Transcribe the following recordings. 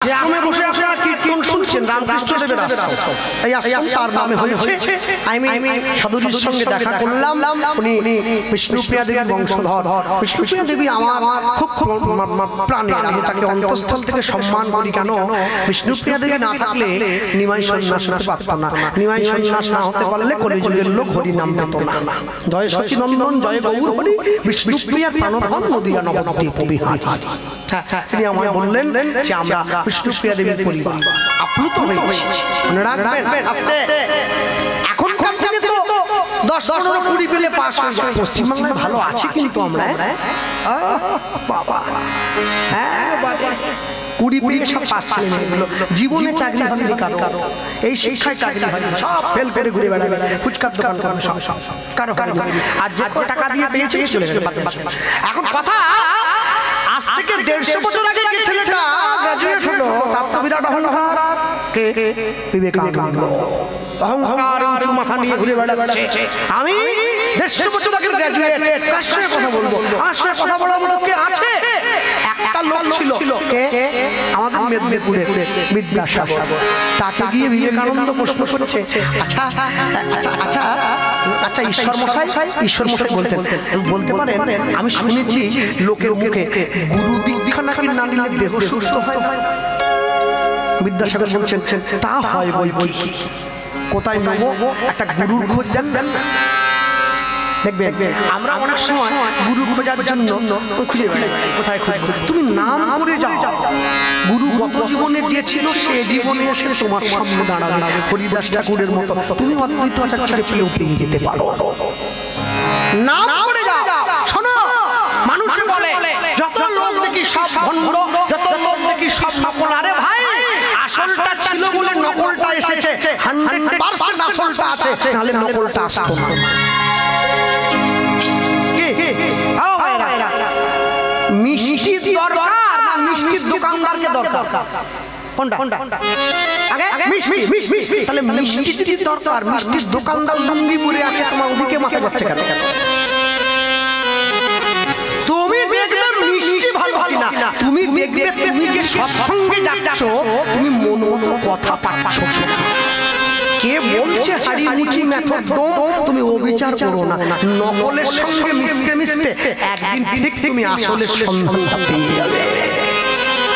আশ্রমে বসে আপনারা কীর্তন শুনছেন রামকৃষ্ণদেবের আশ্রম। এই আশ্রম তার নামে হয়েছে। আমি সাধুজির সঙ্গে দেখা করলাম, উনি বিষ্ণুপ্রিয়া দেবীর বংশধর। বিষ্ণুপ্রিয়া দেবী আমার খুব প্রাণের, আমি তাকে অন্তঃস্থল থেকে সম্মান করি। কেন? বিষ্ণুপ্রিয়া দেবী না থাকলে নিমাই সন্ন্যাস হতে পারত না। নিমাই সন্ন্যাস না হতে পারলে কলিযুগের লোক হরি নাম পেত না। জয় সচিনন্দন, জয় গৌর হরি, বিষ্ণুপ্রিয়ার প্রাণধন নদিয়া নবদ্বীপ বিহারী। তিনি আমায় বললেন যে আমরা বিষ্ণুপ্রিয়া দেবীর পরিবার, আপ্লুত হয়েছি। মনে রাখবেন, আস্তে এখনকার দিনে তো 10, 15, 20 পেলে পাস হয়ে যায়। পশ্চিমবাংলায় ভালো আছে কিন্তু আমরা বাবা, হ্যাঁ বাবা, 20 পেয়ে সব পাস ছেলে মেয়েগুলো জীবনে চাকরি হয়নি কারো, এই শিক্ষায় চাকরি হয়নি, সব ফেল করে ঘুরে বেড়াবে, ফুচকার দোকান করে সব কারো কারো। আর যে টাকা দিয়ে পেয়েছে চলে গেছে। এখন কথা, আজ থেকে 150 বছর আগে যে ছেলেটা গ্রাজুয়েট হলো তার তো বিরাট অহংকার। কে? বিবেকানন্দ। অহংকার উঁচু মাথা নিয়ে ঘুরে বেড়াচ্ছে। আমি 150 বছর আগে গ্রাজুয়েট, কার সঙ্গে কথা বলবো? আমার সঙ্গে কথা বলার মতো কে আছে? একটা লোক ছিল, কে? আমাদের মেদিনীপুরে বিদ্যাসাগর। তাকে গিয়ে বিবেকানন্দ প্রশ্ন করছে, আচ্ছা আচ্ছা আচ্ছা আচ্ছা ঈশ্বর মশাই, ঈশ্বর মশাই বলতে পারেন, আমি শুনেছি লোকের মুখে গুরু দীক্ষা নাকি না নিলে দেহ সুস্থ হয়। বিদ্যাসাগর বলছেন, তা হয় বই বই, কোথায় নেব? একটা গুরুর খোঁজ দেন। দেখবেন আমরা অনেক সময় গুরু খোঁজার জন্য খুঁজে বেড়াই, কোথায় খুঁজব? তুমি নাম করে যাও, গুরু গত জীবনে যে ছিল সে জীবনে এসে তোমার সামনে দাঁড়াবে হরিদাস ঠাকুরের মতো। তুমি অদ্বৈত আচার্যকে পেলেও পেয়ে যেতে পারো। নাম করে যাও। শোনো, মানুষে বলে যত লোক দেখি সব ভণ্ড, যত লোক দেখি সব নকল। আরে ভাই, আসলটা ছিল বলে নকলটা এসেছে। 100% আসলটা আছে, নাহলে নকলটা আসতো না। মিষ্টির দরকার না মিষ্টির দোকানদারকে দরকার? কোনটা? আগে মিষ্টি। তাহলে মিষ্টি যদি দরকার, মিষ্টির দোকানদার লুঙ্গি পরে আছে, তোমার ওদিকে মাথা যাচ্ছে কেন? তুমি দেখবে মিষ্টি ভালো কিনা, তুমি দেখবে তুমি যে সৎসঙ্গে যাচ্ছ তুমি মন মতো কথা পাচ্ছ না। কে বলছে হাড়ি মুচি মেথড দম, তুমি অবিচার করো না। নকলের সঙ্গে মিশতে মিশতে একদিন ঠিক তুমি আসলের সন্ধানটা পেয়ে যাবে।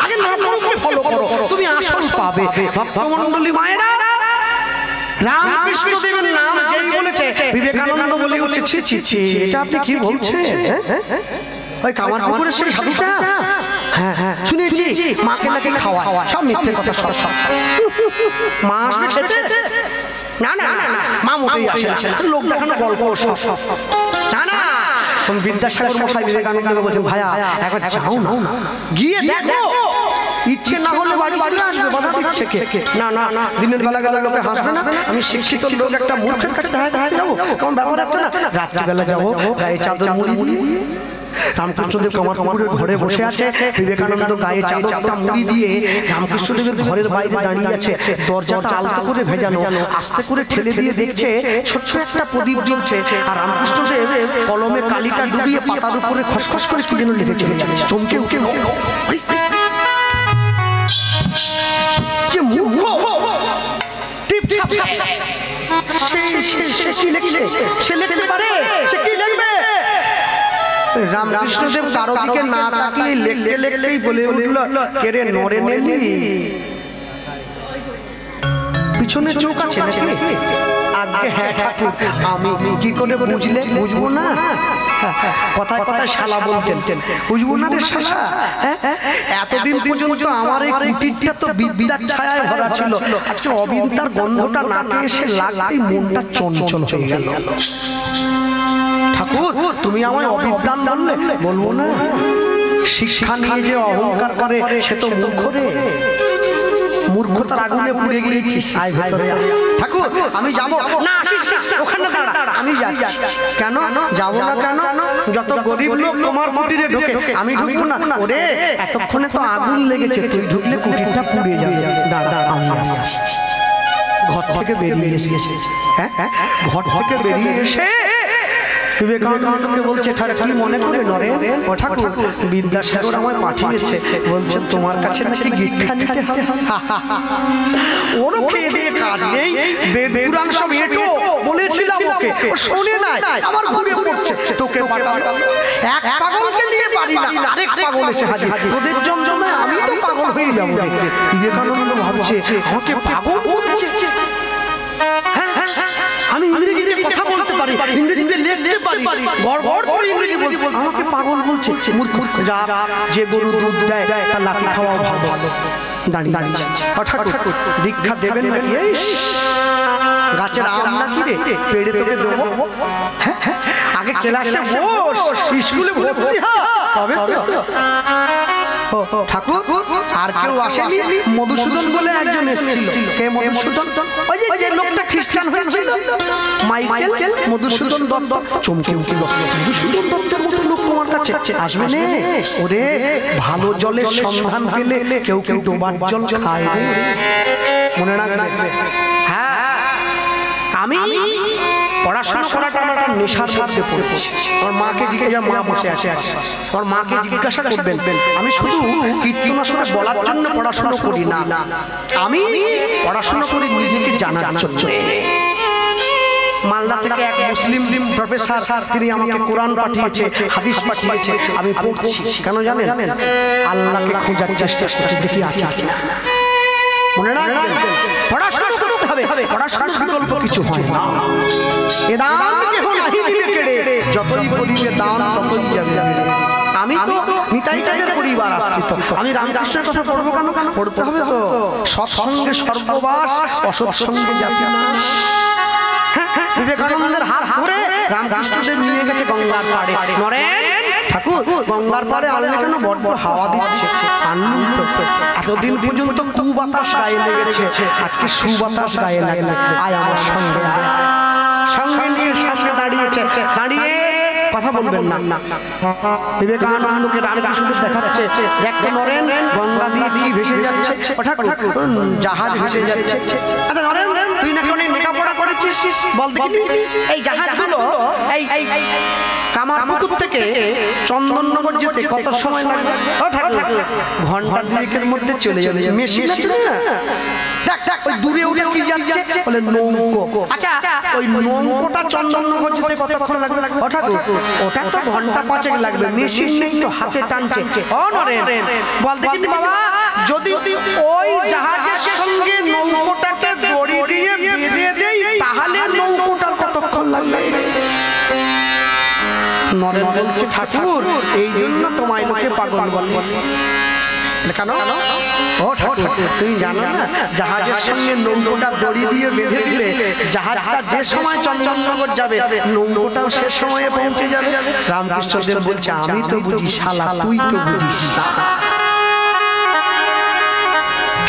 আগে নকলকে ফলো করো, তুমি আসল পাবে। ভক্তমণ্ডলী মায়েরা, রামকৃষ্ণ দেবের নাম যেই বলেছে বিবেকানন্দ বলে উঠছে, ছি ছি ছি, এটা আপনি কি বলছেন? ওই কামারপুকুরের সেই সাধুটা, হ্যাঁ হ্যাঁ শুনেছি, মাকে নাকি খাওয়া, সব মিথ্যে কথা। সব মা আসবে খেতে? না না না, মা মোটেই আসে না, লোক দেখানো গল্প সব। না না, তুমি বিদ্যাসাগর মশাই বিবেকানন্দকে বলছেন, ভাইয়া একবার যাও না, গিয়ে দেখো, ইচ্ছে না হলে বাড়ি বাড়ি আসবে, বাধা দিচ্ছে কে? না না না, দিনের বেলা গেলে লোকে হাসবে না। আমি শিক্ষিত লোক একটা মূর্খের কাছে দাঁড়ায় যাবো, কেমন ব্যাপার একটা না? রাত্রিবেলা যাবো, গায়ে চাদর মুড়ি দিয়ে। রামকৃষ্ণদেব কামারপুকুরের ঘরে বসে আছে, বিবেকানন্দ গায়ে চাদরটা মুড়ি দিয়ে রামকৃষ্ণদেবের ঘরের বাইরে দাঁড়িয়ে আছে। দরজাটা আলতো করে ভেজানো, আস্তে করে ঠেলে দিয়ে দেখছে ছোট্ট একটা প্রদীপ জ্বলছে, আর রামকৃষ্ণদেব কলমে কালিটা ডুবিয়ে পাতার উপরে খসখস করে কি যেন লিখে চলে যাচ্ছে। চমকে উঠে যে মূর্খ, সে কি লিখছে? সে লিখতে পারে, সে কি লিখবে? রামকৃষ্ণদেব কারো দিকে না তাকিয়ে লেখতে লেখতেই বলে উঠল, কে রে নরে নেলি, পিছনে চোখ আছে নাকি? আগে হ্যাঁ ঠাকুর, আমি কি করে বুঝলে? বুঝবো না, কথায় কথায় শালা বলতেন, বুঝবো না রে শালা। এতদিন পর্যন্ত আমার এই কুটিরটা তো বিদ্যার ছায়ায় ভরা ছিল, আজকে অবিদ্যার গন্ধটা নাকে এসে লাগতেই মনটা চঞ্চল হয়ে গেল। ঠাকুর, তুমি আমায় অবিদ্যান বললে? বলবো না, শিক্ষা নিয়ে যে অহংকার করে সে তো মূর্খ রে, মূর্খতার আগুনে পুড়ে গিয়েছিস। ঠাকুর আমি যাবো না, আসিস না, ওখানে দাঁড়া, আমি যাচ্ছি। কেন যাবো না? কেন? যত গরিব লোক তোমার কুটিরে ঢোকে, আমি ঢুকবো না? ওরে এতক্ষণে তো আগুন লেগেছে, তুই ঢুকলে কুটিরটা পুড়ে যাবে। দাঁড়া, আমি আসছি। ঘর থেকে বেরিয়ে এসে, ঘর থেকে বেরিয়ে এসে বিবেকানন্দকে বলছে কি মনে করে নরেন? ও ঠাকুর, বিদ্যাসাগর আমায় পাঠিয়েছে, বলছে তোমার কাছে নাকি ভিক্ষা নিতে হবে। ওরও খেয়ে দিয়ে কাজ নেই, বেদ পুরাণ সব এঁটো বলেছিলাম ওকে, ও শোনে নাই, আমার ঘুরে পড়ছে, তোকে পাঠালাম। এক পাগলকে নিয়ে পারি না, আরেক পাগল এসে হাজির, তোদের যন্ত্রণায় আমি তো পাগল হয়ে যাবো। বিবেকানন্দ ভাবছে আমাকে পাগল বলছে। আমি ইংরেজিতে কথা বলতে পারি, ইংরেজিতে লিখতে পারি, গড়গড় করে ইংরেজি বলবো, আমাকে পাগল বলছে। মূর্খ, যা যে গরু দুধ দেয় তার লাঠি খাওয়াও ভালো। দাঁড়িয়ে দীক্ষা দেবেন নাকি? গাছের আম নাকি রে, পেড়ে তোকে দেবো। আগে ক্লাসে বস, স্কুলে ভর্তি হ, তবে ঠাকুর। আর কেউ আসেনি? মধুসূদন বলে একজন এসেছিল। কে মধুসূদন? ওই যে লোকটা খ্রিস্টান হয়েছিল, মাইকেল মধুসূদন দত্ত। চমকে উঠল, মধুসূদন দত্তের মতো লোক তোমার কাছে আসবে না? ওরে, ভালো জলের সন্ধান পেলে কেউ কেউ ডোবার জল খায়, মনে রাখবে। হ্যাঁ, আমি পড়াশোনা করাটা আমার নেশার মধ্যে পড়েছি। আমার মাকে জিজ্ঞাসা, মা বসে আছে, আমার মাকে জিজ্ঞাসা করবেন, আমি শুধু কীর্তনাসনে বলার জন্য পড়াশোনা করি না, আমি পড়াশোনা করি নিজেকে জানার জন্য। মালদা থেকে এক মুসলিম প্রফেসর, তিনি আমাকে কোরআন পাঠিয়েছে, হাদিস পাঠিয়েছে, আমি পড়ছি। কেন জানেন? আল্লাহকে খোঁজার চেষ্টা করছি, দেখি আছে না। মনে রাখবেন, পড়াশোনা করতে হবে, পড়াশোনার বিকল্প কিছু হয় না। এ দান কেহ নাহি দিলে কেড়ে, যতই করিবে দান ততই যাবে। আমি তো নিতাই চাঁদের পরিবার আসছি, তো আমি রামকৃষ্ণের কথা পড়বো কেন? পড়তে হবে তো। সৎসঙ্গে সর্ববাস, অসৎসঙ্গে জাতি নাশ। বিবেকানন্দের হাত ধরে রামকৃষ্ণদেব নিয়ে গেছে গঙ্গার পাড়ে। নরেন ঠাকুর, গঙ্গার পাড়ে আনলে কেন? বড্ড হাওয়া দিচ্ছে। আনলুম তো, এতদিন পর্যন্ত কুবাতাস গায়ে লেগেছে, আজকে সুবাতাস গায়ে লাগবে। আয় আমার সঙ্গে, সঙ্গে নিয়ে সামনে দাঁড়িয়েছে। দাঁড়িয়ে কথা বলবেন না। বিবেকানন্দকে রামকৃষ্ণদেব দেখাচ্ছে, দেখতে নরেন, গঙ্গা দিয়ে কি ভেসে যাচ্ছে? জাহাজ ভেসে যাচ্ছে। আচ্ছা নরেন, তুই নাকি অনেক লেখাপড়া করেছিস, বল দেখি এই জাহাজগুলো এই কামারপুকুর থেকে চন্দননগর যেতে কত সময় লাগবে? ঘন্টা দুয়েকের মধ্যে চলে যাবে। মেশিন আছে না, দেখ দেখ ওই দূরে উঠে কি যাচ্ছে, বলে নৌকো। আচ্ছা, ওই নৌকোটা চন্দননগর যেতে কতক্ষণ লাগবে? ওটা তো ঘন্টা 5 লাগবে। মেশিন নেই তো, হাতে টানছে। ও নরেন, বল দেখি বাবা, যদি ওই জাহাজের সঙ্গে নৌকোটাকে দড়ি দিয়ে বেঁধে দেই, তাহলে নৌকোটার কতক্ষণ লাগবে? নরেন বলছে, ঠাকুর, এই জন্য তোমায় লোকে পাগল বলে। কেন? ও ঠাকুর, তুমি জানো না, জাহাজের সঙ্গে নৌকোটা দড়ি দিয়ে বেঁধে দিলে জাহাজটা যে সময় চন্দননগর যাবে, নৌকোটাও সে সময়ে পৌঁছে যাবে। রামকৃষ্ণদেব বলছে, আমি তো বুঝি শালা, তুই তো বুঝিস না।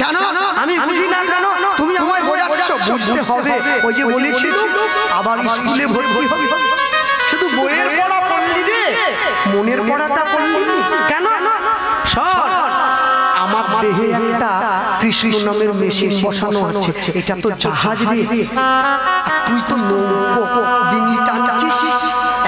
কেন আমি বুঝি না? কেন তুমি আমায় বোঝাচ্ছ? বুঝতে হবে। ওই যে বলেছিল, আবার স্কুলে ভর্তি হবে, শুধু বইয়ের পড়া পড়লি রে, মনের পড়াটা পড়লি কেন? শোন, আমার দেহে একটা কৃষ্ণ নামের মেশিন বসানো আছে, এটা তো জাহাজ রে, তুই তো নৌকো ডিঙি টানছিস।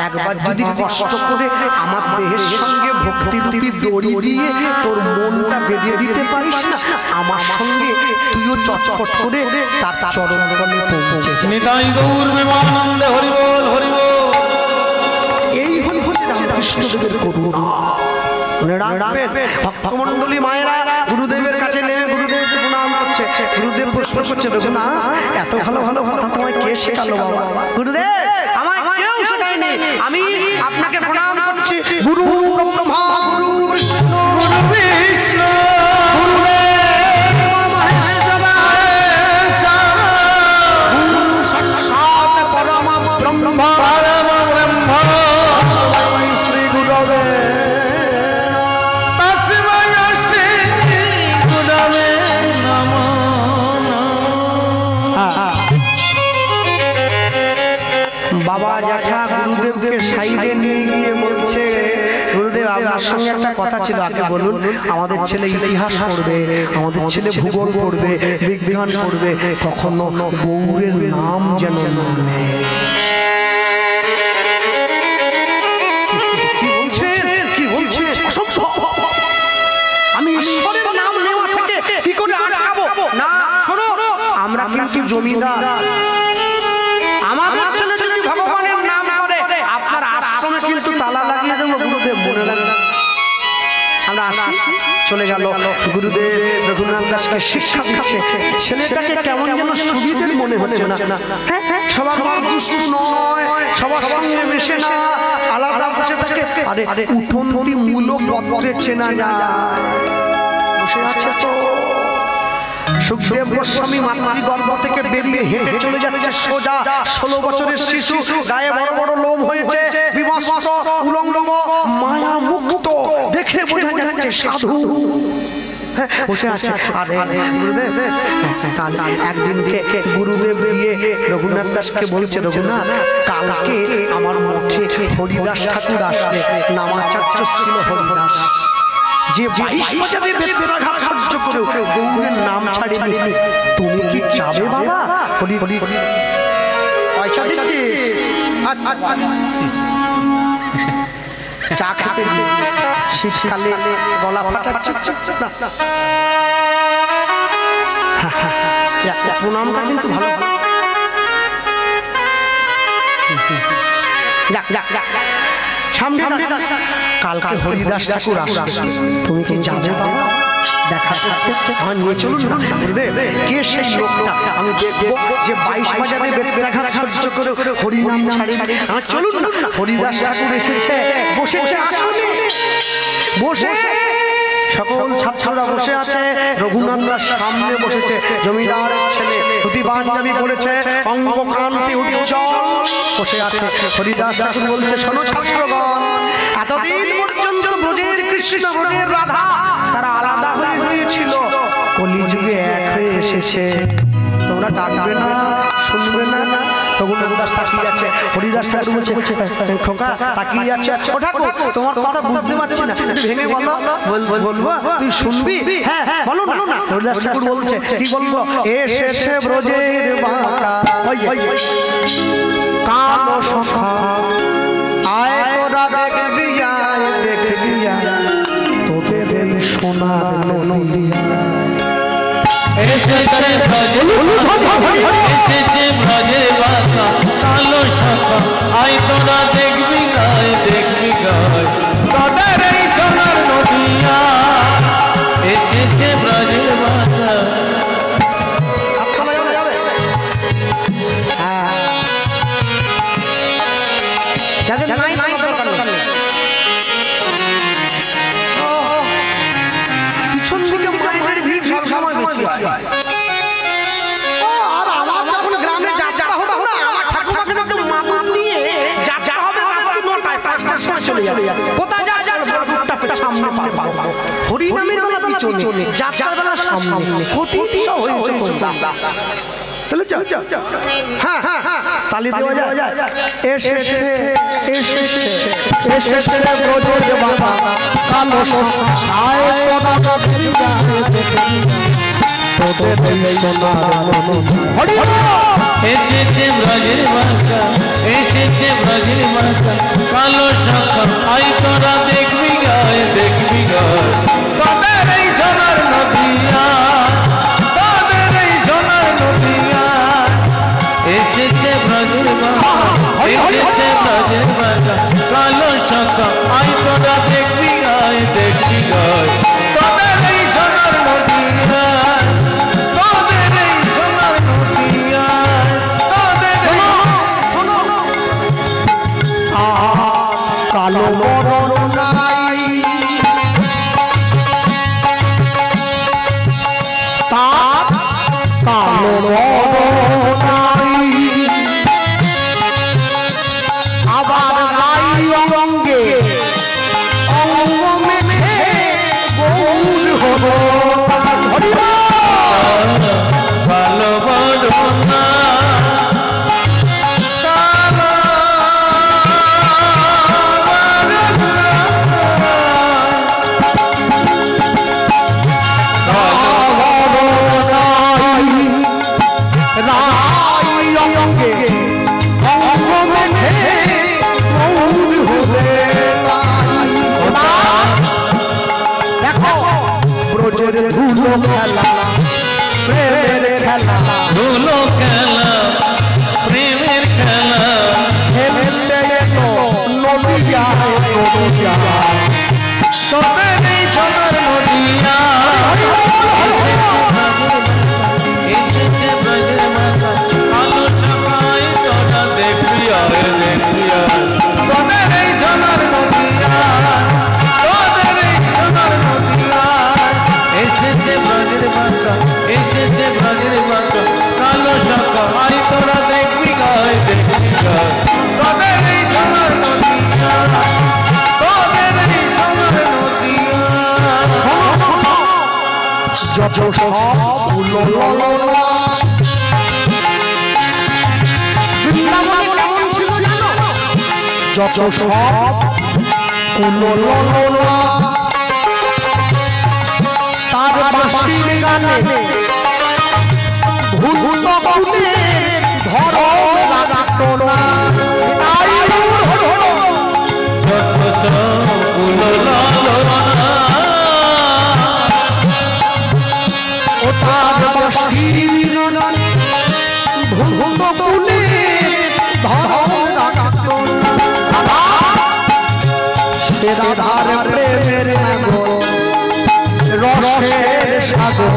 একবার যদি কষ্ট করে আমার দেহের সঙ্গে ভক্তিরূপী দড়ি দিয়ে তোর মনটা বেঁধে দিতে পারিস না, আমার সঙ্গে তুইও চটপট করে তার চরণ তলে পৌঁছে। নিতাই গৌর প্রেমানন্দে হরি বল, হরি বল। এই হচ্ছে রামকৃষ্ণদেবের করুণা। ভক্তমন্ডলী মায়েরা গুরুদেবের কাছে নেমে গুরুদেবকে প্রণাম করছে। গুরুদেব প্রশ্ন করছে, না এত ভালো ভালো কথা তোমায় কে শেখালো বাবা? গুরুদেব, আমায় কেউ শেখায়নি, আমি আপনাকে প্রণাম করছি। গুরু ব্রহ্মা, গুরু বিষ্ণু, গুরু বিষ্ণু, গুরু সাক্ষাৎ পরম ব্রহ্ম, পরম ব্রহ্ম, শ্রী গুরবে বাবা জ্যাঠা গুরুদেবকে সাইডে নিয়ে গিয়ে বলছে, গুরুদেব আপনার সঙ্গে একটা কথা ছিল, আগে বলুন। আমাদের ছেলে ইতিহাস পড়বে, আমাদের ছেলে ভূগোল পড়বে, বিজ্ঞান পড়বে, কখনো গৌরের নাম যেন নেয়। কিন্তু জমিদার, আমাদের ছেলে যদি ভগবানের নাম করে আপনার আশ্রমে কিন্তু তালা লাগিয়ে দেবো গুরুদেব, মনে রাখবেন। আমরা আসি, চলে গেল। গুরুদেব রঘুনাথ দাসকে শিক্ষা দিচ্ছে, ছেলেটাকে কেমন যেন সুবিধের মনে হচ্ছে না। সবার দুষ্টু নয়, সবার সঙ্গে মেশে না, আলাদা বসে থাকে। আরে উঠোনটি মূলক পত্রে চেনা যায়। বসে আছে তো সুখদেব গোস্বামী মাতৃ গর্ভ থেকে বেরিয়ে হেঁটে চলে যাচ্ছে সোজা। 16 বছরের শিশু, গায়ে বড় বড় লোম হয়েছে, বিবস্ত্র, উলঙ্গ, মায়া মুক্ত, দেখে বোঝা যাচ্ছে সাধু। বসে আছে। গুরুদেব একদিনকে গুরুদেব গিয়ে রঘুনাথ দাসকে বলছে, রঘুনাথ কালকে আমার মঠে হরিদাস ঠাকুর আসবে, নামাচার্য ছিল হরিদাস, যে 22 বছরে বেত্রাঘাত সহ্য করে গৌরের নাম ছাড়েনি। তুমি কি যাবে বাবা? হরি হরি পয়সা দিচ্ছি, চা খেতে শীতকালে গলা ফাটাচ্ছে। প্রণামটা কিন্তু ভালো। সামনে কালকে হরিদাস ঠাকুর আসবে, তুমি কি যাবে বাবা? দেখা করতে আমার নিয়ে চলুন না। কে সেই লোকটা? আমি দেখবো যে 22 বাজারে বেত্রাঘাত সহ্য করে হরিনাম ছাড়ে। আমার চলুন না। হরিদাস ঠাকুর এসেছে, বসেছে আসনে, বসে সকল ছাত্ররা বসে আছে। রঘুনাথ দাস সামনে বসেছে, জমিদার ছেলে, ধুতি পাঞ্জাবি পরেছে, অঙ্গকান্তি উজ্জ্বল, বসে আছে। হরিদাস ঠাকুর বলছে, শোনো ছাত্রগণ, এতদিন পর্যন্ত ব্রজের কৃষ্ণ, ব্রজের রাধা তারা আলাদা হয়ে হয়েছিল, কলিযুগে এক হয়ে এসেছে। তোমরা ডাকবে না, শুনবে না। রঘুনাথ দাস তাকিয়ে আছে। হরিদাস ঠাকুর বলছে, খোকা তাকিয়ে আছে। ও ঠাকুর, তোমার কথা বুঝতে পারছি না, ভেঙে বলো। বলবো, তুই শুনবি? হ্যাঁ বলো না। হরিদাস ঠাকুর বলছে, কি বলবো? এসেছে ব্রজের বাঁকা কালো সখা, আয় তোরা দেখবি, আয় দেখবি, তোদের এই সোনার নদিয়া। এসেছে ব্রজের বাঁকা কালো সখা, আয় তোরা দেখবি, আয় দেখবি, তোদের এই সোনার নদিয়া। এসেছে ব্রজের বাঁকা। পিছন দিকে মায়ের ভিড় সবসময় বেশি হয়। আর আমার যখন গ্রামে যাত্রা হবে না, আমার ঠাকুমাকে যখন মাথা নিয়ে যাত্রা হবে, 9টায় 5টার সময় চলে যাবে। কোথায় যা সামনে পাবো, হরিনামের বেলা পিছনে, যাত্রার বেলা সামনে, কোটি হয়েছে তোমরা। তাহলে চল, হ্যাঁ তালি দেওয়া যায়। এসেছে ব্রজের বাবা কালো সখা, আয় তোরা দেখবি, আয় দেখবি, তোদের এই সোনার নদিয়া। এসেছে ব্রজের বাঁকা, এসেছে ব্রজের বাঁকা কালো সখা, আয় তোরা দেখবি, আয় দেখবি, তোদের এই সোনার নদিয়া, তোদের এই সোনার নদিয়া। এসেছে ব্রজের বাঁকা, এসেছে ব্রজের বাঁকা কালো সখা, আয় তোরা দেখবি, আয় দেখবি, তোদের এই সোনার নদিয়া, তোদের এই সোনার নদিয়া, তোদের কালো বরণ নাই, তার কালো বরণ নাই, আবার নাই অঙ্গে অঙ্গ মেঘে গৌর হলো। ভালো বড়না ধুলো খেলা, প্রেমের খেলা, ধুলো বৃন্দাবনে কেমন ছিল জানো? যত সব তার বাঁশির গানে ভূত কুলে ধরো রাখতো না। ও তার বাঁশির গানে ভূত কুলে ধরো রাখতো না। রাধার প্রেমের নাগর রসের সাগর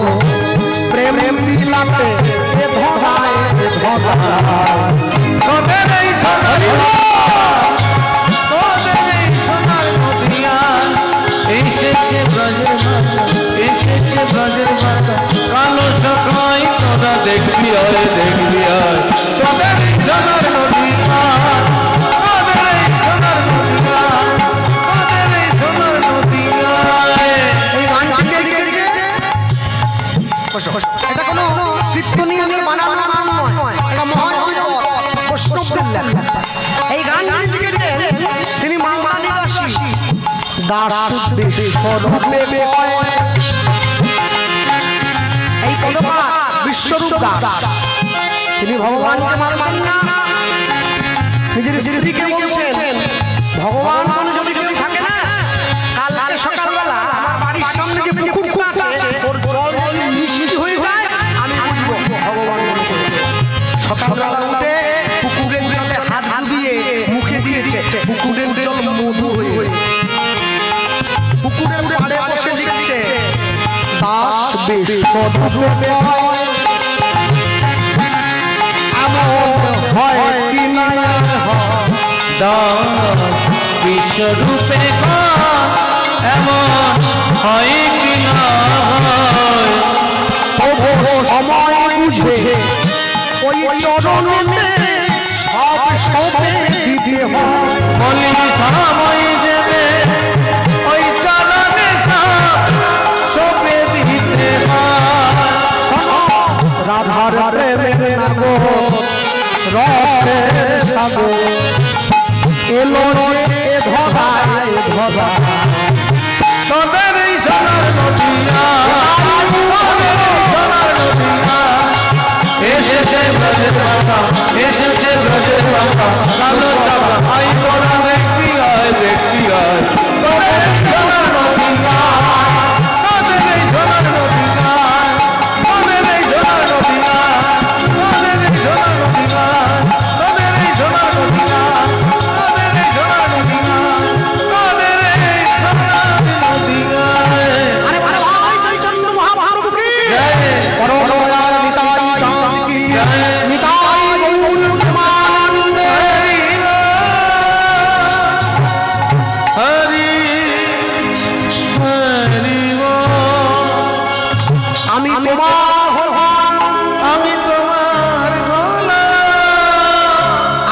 প্রেম মিলাতে ধরায় ধরায় তোদের এই সোনার নদিয়া এসেছে ব্রজের মাতা, এসেছে ব্রজের মাতা, কালো সখাই তোরা দেখবি হয় দেখবি হয় তোদের এই সোনার নদিয়া, তোদের এই সোনার নদিয়া, তোদের এই সোনার নদিয়া। এই গানটি লিখেছে এটা কোনো কীর্তনীয়দের বানানো গান নয়, এটা মহান বৈষ্ণবদের লেখা। এই গানটি লিখেছেন তিনি মালদা নিবাসী দাস বিশ্বরূপে বয়। এই পদপাঠ বিশ্বরূপ দাস তিনি ভগবানকে মানবেন না, নিজের স্ত্রীকে বলছেন ভগবান বলে যদি কেউ থাকে না, কালকে সকালবেলা আমার বাড়ির সামনে যে পুকুরটা আছে ওর জল যদি মিষ্টি হয়ে যায় আমি বুঝবো ভগবান মনে করে। সকালবেলা উঠে পুকুরের জলে হাত ডুবিয়ে মুখে দিয়েছে, পুকুরের জল মধু হয়ে পুকুরের পাড়ে বসে লিখছে দাস বিশ্বরূপে বয়। এমন হয় কি না দাস বিশ্বরূপে এমন হয় কি না হয়, সময় বুঝে ওই চরণে সব সবে দিতে হয়। বলি সময় দেবে ওই চরণে সবে দিতে হয়। রাধার প্রেমের নাগর রসের সাগর এলো যে ধরায় ধরায় তোদের এই সোনার নদিয়া, তোদের এই সোনার নদিয়া এসেছে ব্রজের মাতা, এসেছে ব্রজের মাতা, কালো সাদা আই তোরা দেখবি হয় দেখবি হয় তোদের এই সোনার নদিয়া, তোদের এই সোনার নদিয়া, তোদের এই সোনার নদিয়া, তোদের এই সোনার নদিয়া, তোদের এই সোনার নদিয়া, তোদের এই সোনার নদিয়া, তোদের এই সোনার নদিয়া। আরে আরে ভাই চৈতন্য মহাপ্রভু কি পরম দয়াল নিতাই চাঁদ কি নিতাই গৌর প্রেমানন্দে। হরি হরি আমি তোমার হলাম, আমি তোমার গোলাম,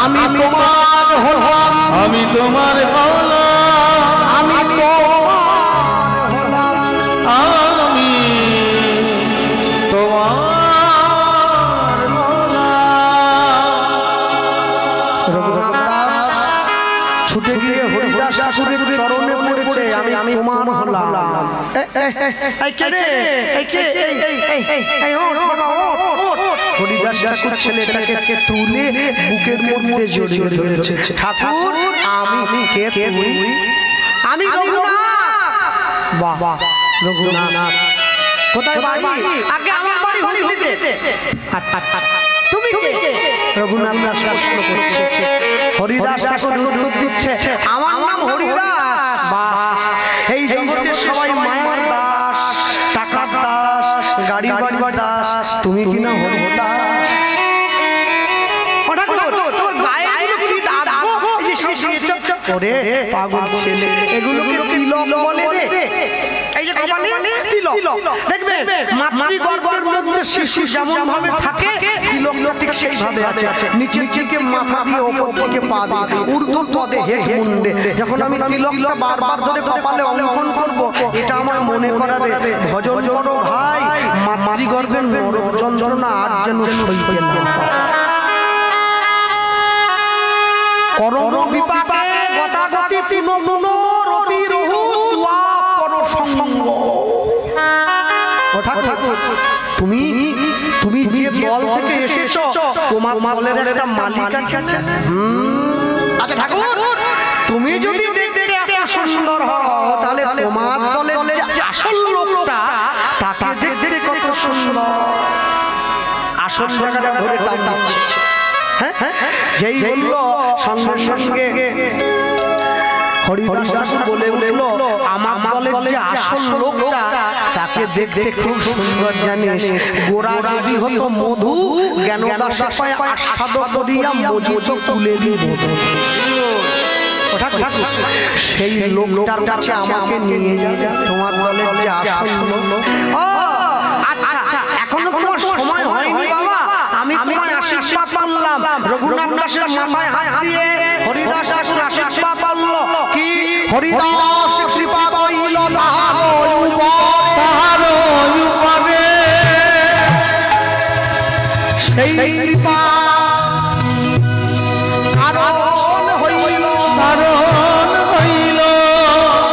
আমি তোমার হলাম, আমি তোমার গোলাম, আমি তোমার হলাম। আমি তোমার গোলাম। রঘুনাথ দাস ছুটে গিয়ে হরিদাস ঠাকুরের চরণে পড়েছে আমি তোমার হলাম। এই কে রে? এই কে? এই ওঠ বাবা ওঠ ওঠ। হরিদাস ঠাকুর ছেলেটাকে তুলে বুকের মধ্যে জড়িয়ে ধরেছে। ঠাকুর আমি কে তুই? আমি রঘুনাথ। বাহ রঘুনাথ কোথায় বাড়ি? আগে আমার বাড়ি হুগলিতে। তুমি কে? রঘুনাথ দাস প্রশ্ন করছে। হরিদাস ঠাকুর উত্তর দিচ্ছে আমার নাম হরিদাস। বাহ এই জগতে সবাই মায়ার দাস, টাকার দাস, গাড়ি বাড়ির দাস, তুমি কি না হরিদাস? ওরে পাগল ছেলে, এগুলোকে তিলক বলে রে। এই যে কপালে তিলক দেখবে, মাতৃগর্ভের মধ্যে শিশু যেমন ভাবে থাকে তিলকটা ঠিক সেইভাবে আছে নিচের দিকে মাথা দিয়ে ওপর দিকে পা দিয়ে ঊর্ধ্ব পদে হেড মুন্ডে যখন আমি তিলকটা বারবার ধরে কপালে অঙ্কন করব এটা আমার মনে করাবে ভজন করো ভাই মাতৃগর্ভের নরক যন্ত্রণা আর যেন সইতে না করণ বিপাকে গতাগতি পুনঃ রতি রহু তুয়া পরসঙ্গ তুমি তুমি যে দল থেকে এসেছো তোমার দলের একটা মালিক আছে আচ্ছা ঠাকুর তুমি যদি দেখতে এত সুন্দর হও তাহলে তোমার দলের যে আসল লোকটা তাকে দেখতে কত সুন্দর আসল জায়গাটা ধরে টান দিচ্ছে হ্যাঁ যেই বলল সঙ্গে সঙ্গে হরিদাস ঠাকুর বলে উঠলো আমার দলের যে আসল লোকটা তাকে দেখতে খুব সুন্দর জানিস গোরা যদি হতো মধু জ্ঞানদাস পায় আস্বাদ করিয়া মজিত কুলেরি মধু সেই লোকটার কাছে আমাকে নিয়ে যাবে তোমার দলের যে আসল লোক আচ্ছা এখনো তোমার সময় হয়নি বাবা আমি তোমায় আশীর্বাদ করলাম রঘুনাথ দাসের মাথায় হাত দিয়ে হরিদাস ঠাকুর আশীর্বাদ করলো কি হরিদাস কৃপা কইল তাহার উপাবে সেই কৃপা কারণ হইল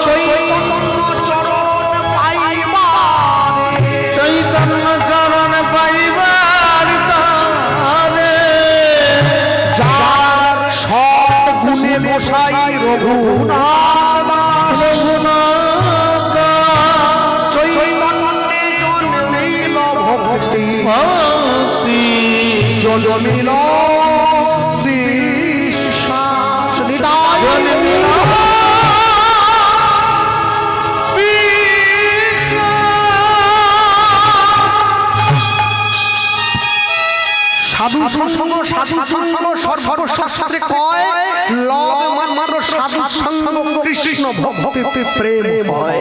চৈতন্য চরণ পাইবার চৈতন্য চরণ পাইবার তারে যার সৎ গুণে গোসাই রঘুনাথ চৈতন্যে জন্মিল ভক্তি জন্মিল বিশ্বাস সাধু সঙ্গ সর্বশাস্ত্রে কয় লব মাত্র সাধু সঙ্গ কৃষ্ণ ভক্তি প্রেম হয়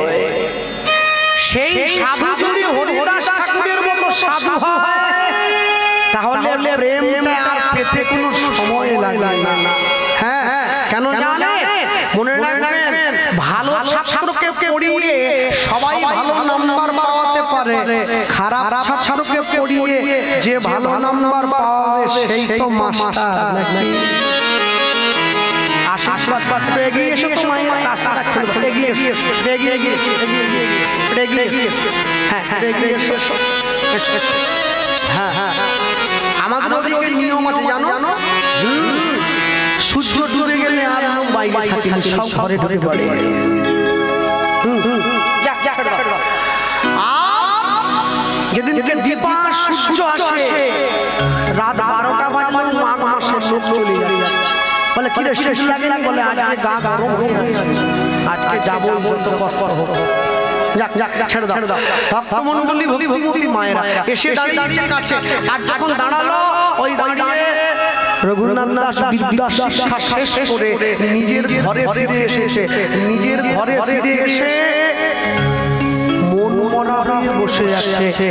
সেই সাধু যদি হরিদাস ঠাকুরের মতো সাধু হয় তাহলে প্রেমটা আর পেতে কোনো সময় লাগে না হ্যাঁ কেন জানে মনে রাখবেন ভালো ছাত্রকে পড়িয়ে সবাই ভালো নাম্বার পাওয়াতে পারে খারাপ ছাত্রকে পড়িয়ে যে ভালো নাম্বার পাবে সেই তো মাস্টার নাকি আশীর্বাদ পাত্র এগিয়ে এসে তোমায় রাস্তাটা খুলবে এগিয়ে হ্যাঁ এগিয়ে এসো হ্যাঁ আমাদের ওদিকে নিয়ম আছে জানো সূর্য ডুবে গেলে আর বাইরে থাকি সব ঘরে ঢুকে পড়ে যেদিনকে দীপা সূর্য আসে রাত 12টা বাজলে মাঘ মাসে লোক চলে যাচ্ছে বলে কি রে শেষ লাগে না বলে আজকে গা গরম হয়ে যাচ্ছে আজকে যাবো বলতো কষ্ট হোক যাক ছেড়ে দাও ভক্তমণ্ডলী ভক্তিমতী মায়েরা এসে দাঁড়িয়েছে কাছে আর যখন দাঁড়ালো ওই দাঁড়িয়ে রঘুনাথ দাস বিদ্যা শিক্ষা শেষ করে নিজের ঘরে ফিরে এসেছে নিজের ঘরে ফিরে এসে মন মরা হয়ে বসে আছে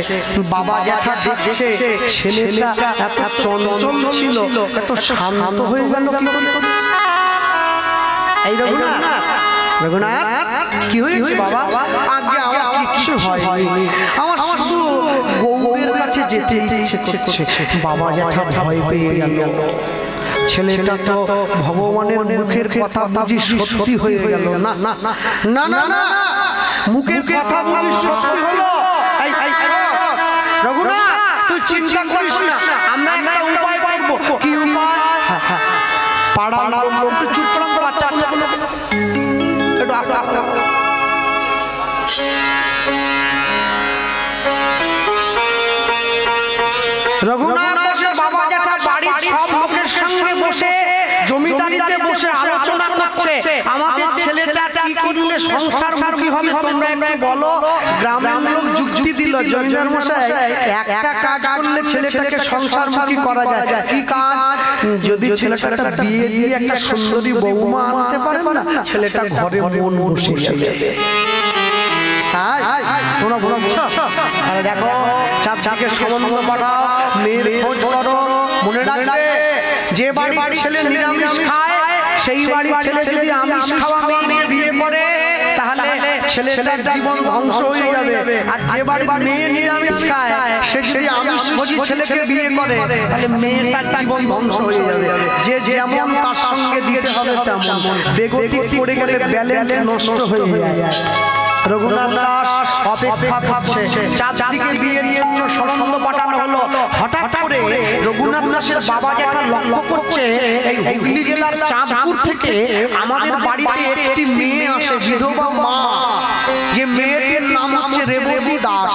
বাবা জ্যাঠা দেখছে ছেলেটা এত চঞ্চল ছিল এত শান্ত হয়ে গেল এই রঘুনাথ কি হয়েছে বাবা আগে আমার কিচ্ছু হয়নি আমার শুধু গৌরের কাছে যেতে ইচ্ছে করছে বাবা জ্যাঠা ভয় পেয়ে গেল ছেলেটা তো ভগবানের মুখের কথা বুঝি সত্যি হয়ে গেল না না না না না মুখের কথা বুঝি সত্যি হলো রঘুনাথ তুই চিন্তা করিস না আমরা একটা উপায় পাইবো কি উপায় পাড়ার লোক তো চুপ করান তো বাচ্চা একটু আস্তে আস্তে রঘুনাথ দাসের বাবা জ্যাঠা বাড়ির সব লোকের সঙ্গে বসে জমিদারিতে বসে আলোচনা করছে আমাদের ছেলেটা কি করলে সংসারমুখী হবে তোমরা একটু বলো গ্রামের লোক যুক্তি দিল জমিদার মশাই একটা কাজ করলে ছেলেটাকে সংসারমুখী করা যায় কি কাজ যদি ছেলেটাকে বিয়ে দিয়ে একটা সুন্দরী বৌমা আনতে পারে না ছেলেটা ঘরে মন বসে যাবে তোমরা বলছো তাহলে দেখো চারদিকে সম্বন্ধ পাঠাও, মেয়ের খোঁজ করো। মনে রাখবে যে বাড়ির ছেলে নিরামিষ খায় সেই বাড়ির ছেলে যদি আমিষ খাওয়া মেয়ে বিয়ে করে তাহলে ছেলেটার জীবন ধ্বংস হয়ে যাবে। আর যে বাড়ির মেয়ে নিরামিষ খায় সে যদি আমিষ ভোজী ছেলেকে বিয়ে করে তাহলে মেয়েটার জীবন ধ্বংস হয়ে যাবে। যে যেমন তার সঙ্গে দিতে হবে তেমন, বেগতিক পড়ে গেলে ব্যালেন্স নষ্ট হয়ে যায়। রঘুনাথ দাস অপেক্ষা করছে, চারদিকে বিয়ের জন্য সম্বন্ধ পাঠানো হলো। হঠাৎ করে রঘুনাথ দাসের বাবা যেটা লক্ষ্য করছে এই হুগলি জেলার চাঁদপুর থেকে আমাদের বাড়িতে একটি মেয়ে আসে, বিধবা মা। যে মেয়েটির নাম হচ্ছে রেবতী দাস।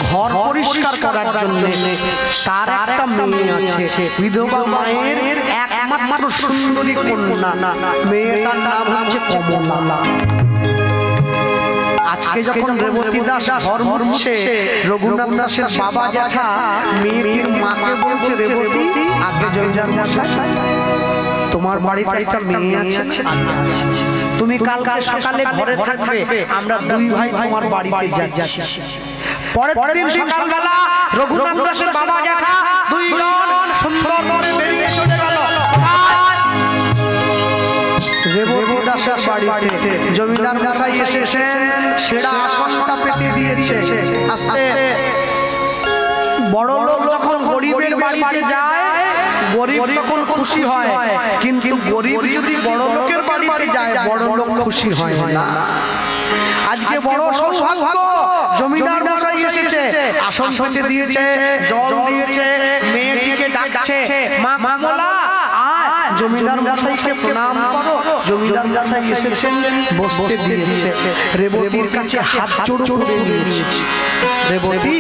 ঘর পরিষ্কার করার জন্য তার একটা মেয়ে আছে, বিধবা মায়ের একমাত্র সুন্দরী কন্যা, মেয়েটার নাম হচ্ছে কমলা। আজকে যখন রেবতী দাস ঘর মুছছে, রঘুনাথ দাসের বাবা জ্যাঠা মেয়েটির মাকে বলছে, রেবতী আগে জমিদার মশাই তোমার বাড়িতে একটা মেয়ে আছে, তুমি কালকে সকালে ঘরে থাকবে, আমরা দুই ভাই তোমার বাড়িতে যাচ্ছি। পরের দিন সকালবেলা রঘুনাথ দাসের বাবা জ্যাঠা দুইজন সুন্দর করে বেরিয়ে চলে গেল রেবতী দাসের বাড়িতে। জমিদার মশাই এসেছেন, ছেঁড়া আসনটা পেতে দিয়েছে। আস্তে বড় লোক যখন গরিবের বাড়িতে যায় গরিব তখন খুশি হয়, কিন্তু গরিব যদি বড় লোকের বাড়িতে যায় বড় লোক খুশি হয় না। আজকে বড় সৌভাগ্য, জমিদার মশাই এসেছে, আসন পেতে দিয়েছে, জল দিয়েছে, মেয়েটিকে ডাকছে, মা কমলা জমিদার মশাইকে প্রণাম করো। জমিদার মশাই এসেছেন, বসতে দিয়েছে। রেবতীর কাছে হাত জোড় করে নিয়েছে, রেবতী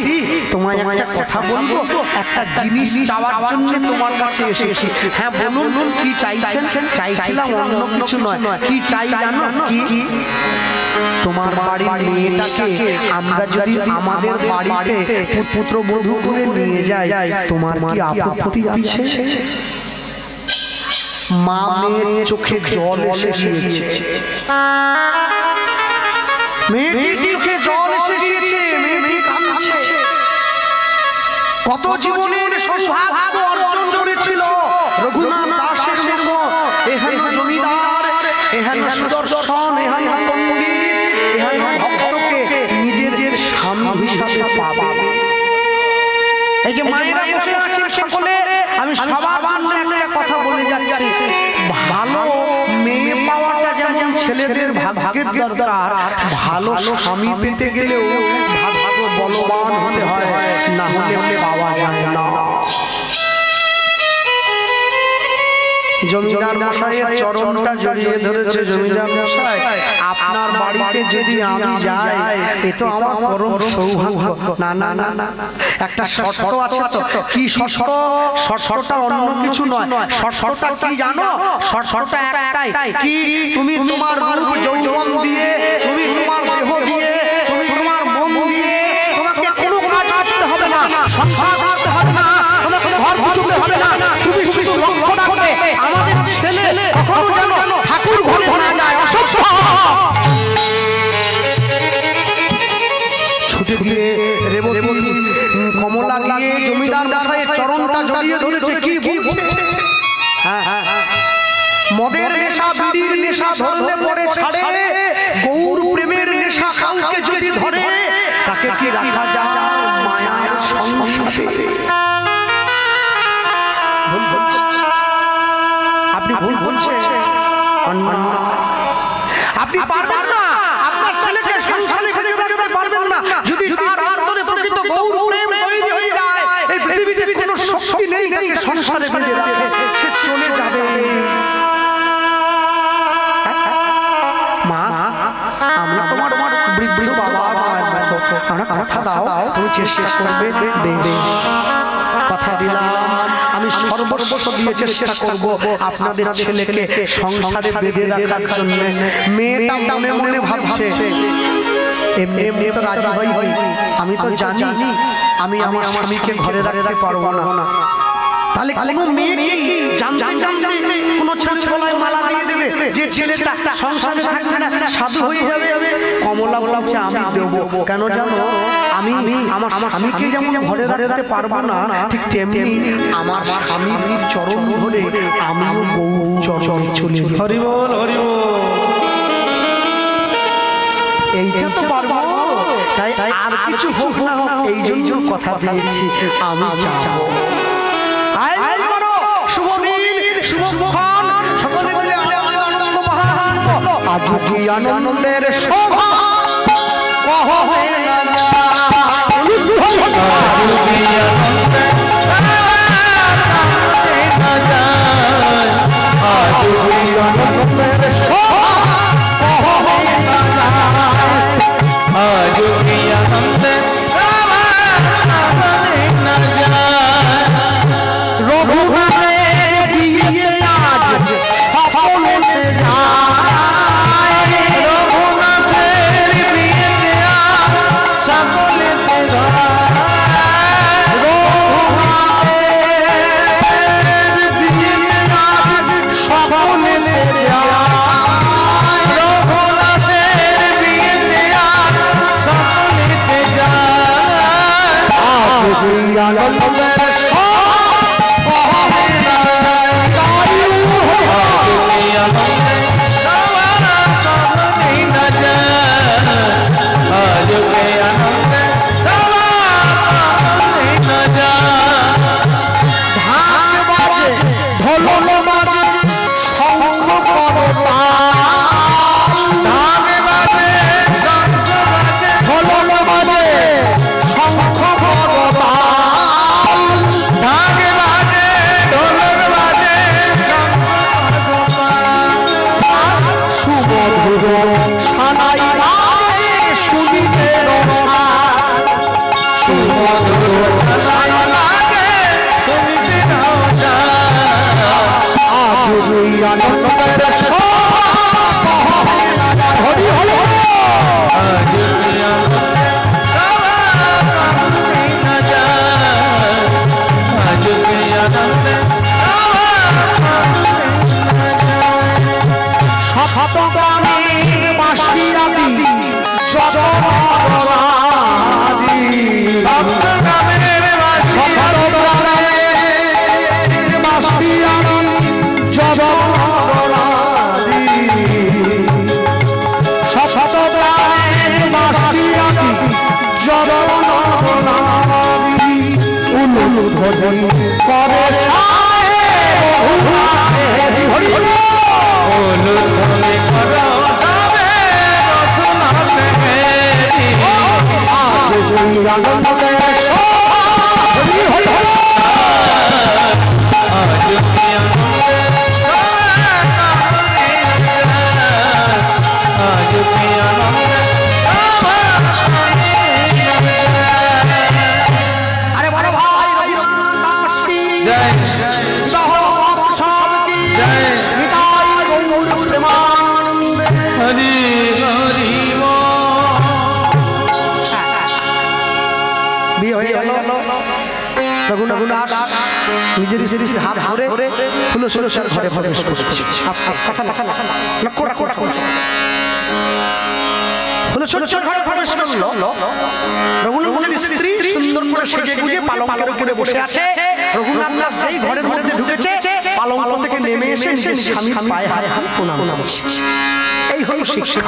তোমায় একটা কথা বলবো, একটা জিনিস চাওয়ার জন্য তোমার কাছে এসেছি। হ্যাঁ বলুন কি চাইছেন? চাইছিলাম অন্য কিছু নয়, কি চাই জানো? কি? তোমার বাড়ির মেয়েটাকে আমরা যদি আমাদের বাড়িতে পুত্রবধূ করে নিয়ে যাই তোমার কি আপত্তি আছে? মা মেয়ের চোখে জল এসে গিয়েছে, মেয়েটির চোখে জল এসে গিয়েছে, মেয়েটি কাঁদছে। কত জীবনের সৌভাগ্য অর্জন করেছিল রঘুনাথ দাসের মতো এখানে জমিদার, এখানে সুদর্শন, এখানে পণ্ডিত, এখানে ভক্তকে নিজের স্বামী হিসাবে পাবে। এই যে মায়েরা বসে আছেন সকলে, আমি সবার জন্য একটা কথা বলে যাচ্ছি, ভালো মেয়ে পাওয়াটা যেমন ছেলেদের ভাগ্যের দরকার, ভালো স্বামী পেতে গেলেও ভাগ্য বলবান হতে হয়, না হলে পাওয়া যায় না। জমিদার মশাইয়ের চরণটা জড়িয়ে ধরেছে। জমিদার মশাই আপনার বাড়িতে যদি আমি যাই এ তো আমার পরম সৌভাগ্য। না না না না, একটা শর্ত আছে। তো কি শর্ত? শর্তটা অন্য কিছু নয়, শর্তটা কি জানো? শর্তটা একটাই, কি তুমি তোমার রূপ যৌবন দিয়ে, তুমি তোমার দেহ দিয়ে, তুমি তোমার মন দিয়ে তোমাকে কোনো কাজ করতে হবে না, সংসার করতে হবে না, তোমাকে ঘর গুছাতে হবে না, তুমি শুধু লক্ষ্য রাখবে আমাদের ছেলে কখনো যেন ঠাকুর ঘরে না যায়। ছুটে গিয়ে রেবতী কমলা গিয়ে জমিদার মশাইয়ের চরণটা জড়িয়ে ধরেছে। কি বলছে? মদের নেশা, বিড়ির নেশা ধরলে পরে ছাড়ে, গৌর প্রেমের নেশা কাউকে যদি ধরে তাকে কি রাখা যায় মায়ার সংসারে? আপনি ভুল বলছেন, আপনি পারবেন না, আপনার ছেলেকে সংসারে খুঁজে রাখতে পারবেন না যদি তার অন্তরে প্রকৃত গৌর প্রেম তৈরি হয়ে যায়। এই পৃথিবীতে কোনো শক্তি নেই তাকে সংসারে বেঁধে রাখে, সে চলে যাবে। মা আমরা তোমার বৃদ্ধ বাবা, আমরা কথা দাও তুমি চেষ্টা করবে, কথা দিলাম আমি সর্বস্ব দিয়ে চেষ্টা করব আপনাদের ছেলেকে সংসারে বেঁধে রাখার জন্য। মেয়েটা মনে মনে ভাবছে এমনি তো রাজি হই, আমি তো জানি আমি আমার স্বামীকে ঘরে রাখতে পারবো না, তাহলে কোনো মেয়ে জানতে জানতে কোনো ছেলে গলায় মালা দিয়ে দেবে যে ছেলেটা সংসারে থাকবে না সাধু হয়ে যাবে। কমলা বলছে আমি দেবো। কেন জানো? আমি আমার স্বামীকে যেমন ঘরে রাখতে পারবো না, ঠিক তেমনি আমার স্বামীর চরণ ধরে আমিও গৌর চরণে চলে যাব। হরি বল হরি বল। এইটা তো পারবো, তাই আর কিছু হোক না হোক এই জন্য কথা দিয়েছি আমি চাও। আয় করো শুভ দিন শুভক্ষণ, সকলে মিলে আনন্দ মহানন্দ। আজ কি আনন্দের শোভা কহবে না যায়, আজ কি আনন্দের শোভা কহবে না যায়, আজ কি আনন্দের শোভা কহবে না যায়। রঘুনাথের বিয়ে আজ সকলেতে যায়, রঘুনাথের বিয়েতে আজ সকলেতে যায়, রঘুনাথের বিয়ে আজ সকলেতে যায়, রঘুনাথের বিয়েতে আজ সকলেতে যায়। আজ সেই আনন্দের নিজের হাত ধরে ফুলো ফুলো ঘরে ঘরে রঘুনাথের স্ত্রী সুন্দর করে সেজে গুজে পালঙ্কের উপরে বসে আছে। রঘুনাথ দাস যেই ঘরের মধ্যে ঢুকেছে পালঙ্ক থেকে নেমে এসে নিজের স্বামীর পায়ে হাত প্রণাম করছে। এই হলো শিক্ষা।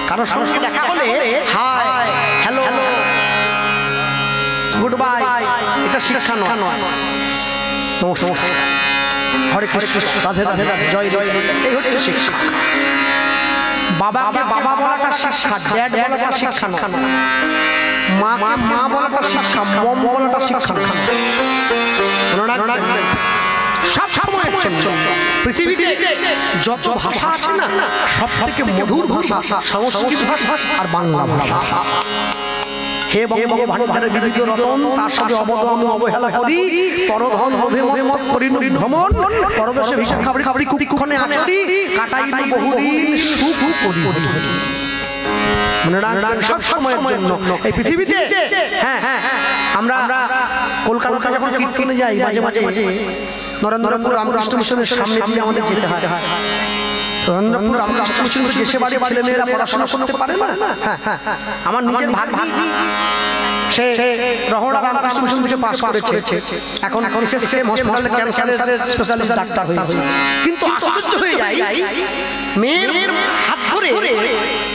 কারোর সঙ্গে দেখা হলে হাই হ্যালো গুড বাই, এটা শিক্ষা নয়। তোমার সমস্যা হরে কৃষ্ণ রাধে রাধে জয় জয়, এই হচ্ছে শিক্ষা। বাবাকে বাবা বলাটা শিক্ষা, ড্যাড বলাটা শিক্ষা নয়। মাকে মা বলাটা শিক্ষা, মম বলাটা শিক্ষা নয়। সব সময় পৃথিবীতে যত ভাষা আছে না, সব থেকে মধুর ভাষা সংস্কৃত ভাষা আর বাংলা ভাষা। হে বঙ্গ ভান্ডারে বিবিধ রতন, তার সাথে অবদান অবহেলা করি, পরধন হবে মত করি ভ্রমণ, পরদেশে ভিক্ষা খাবড়ি খাবড়ি কুটিক্ষণে আচরি, কাটাইল বহুদিন সুখ করি। মনে রাখবেন সব সময়ের জন্য এই পৃথিবীতে আমরা কলকাতা যখন কীর্তনে যাই মাঝে মাঝে নরেন্দ্রপুর রামকৃষ্ণ মিশনের সামনে দিয়ে আমাদের যেতে হয়। নরেন্দ্রপুর রামকৃষ্ণ মিশন তো দেশে বাড়ি ছেলেমেয়েরা পড়াশোনা করতে পারে না। হ্যাঁ, আমার নিজের ভাগ্নি সে রহড়া রামকৃষ্ণ মিশন থেকে পাস করেছে, এখন সে হসপিটালে ক্যান্সারের স্পেশালিস্ট ডাক্তার হয়েছে। কিন্তু আশ্চর্য হয়ে যায়, মেয়ের হাত ধরে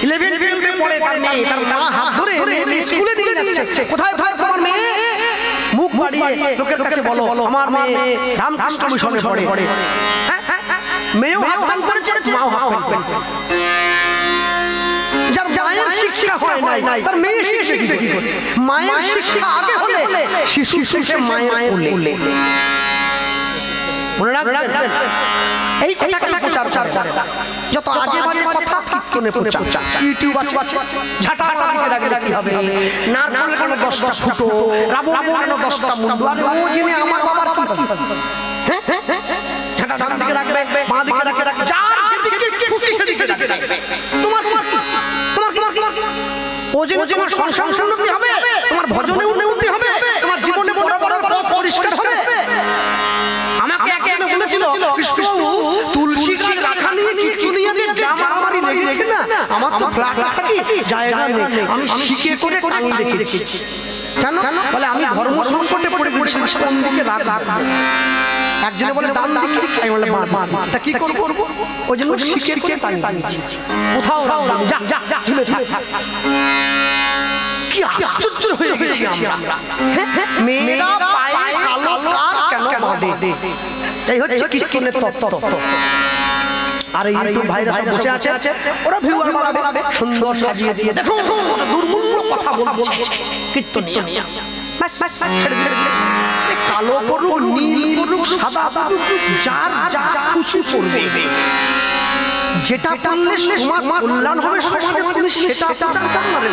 11-12 পড়ে তার মেয়ে, তার মা হাত ধরে স্কুলে নিয়ে যাচ্ছে। কোথায় ভাই তোমার মেয়ে? মুখ বাড়িয়ে লোকের কাছে বলো আমার মেয়ে রামকৃষ্ণ মিশনে পড়ে। মেয়েও হাত দান করেছে, মাও হাত দান করেছে। যার মায়ের শিক্ষা হয় নাই তার মেয়ে শিখে কি করে? মায়ের শিক্ষা আগে হলে শিশু শিখে মায়ের কোলে। মনে রাখবেন এই কথাটা প্রচার করে। যত আজে বাজে কথা কীর্তনে প্রচার, ইউটিউব আছে ঝাঁটা দিকে রাখলে কি হবে? নারকেল কেন 10টা ফুটো, রাবণ কেন 10টা মুন্ডু? আরে ও জেনে আমার বাবার কি হবে? হ্যাঁ, ঝাঁটা ডান দিকে রাখবে, বাঁ দিকে রাখবে, যার যেদিকে খুশি সেদিকে রাখবে। তোমার ও জেনে তোমার সংসার উন্নতি হবে, তোমার ভজনে উন্নতি হবে, তোমার জীবনে বড় বড় পথ পরিষ্কার হবে। আমাকে একজন বলেছিল, কৃষ্ণবাবু তুলসী গাছ রাখা নিয়ে কীর্তনিয়াদের যা মারামারি লেগেছে না, আমার তো থাকি জায়গা নেই, আমি শিখে করে টাঙিয়ে রেখেছি। কেন? বলে আমি ধর্ম সংকটে পড়ে গেছি, কোন দিকে রাখবো? একজনে বলে ডান দিকে, আমি বলে বাঁ। তা কি করবো? ওই জন্য শিখে করে টাঙিয়েছি, কোথাও যা ঝুলে থাক। কি আশ্চর্য হয়ে গেছি আমরা। মেয়েরা পায়ে কালো কার কেন বাঁধে? এই হচ্ছে কীর্তনের তত্ত্ব। আর এই ইউটিউব ভাইরা সব বসে আছে, ওরা ভিউয়ার বাড়াবে, সুন্দর সাজিয়ে দিয়ে দেখো দুর্মূল্য কথা বলছে কীর্তনিয়া। কালো করুক, নীল করুক, সাদা করুক, যার যা খুশি করবে, যেটা করলে তোমার কল্যাণ হবে সমাজে, তুমি সেটা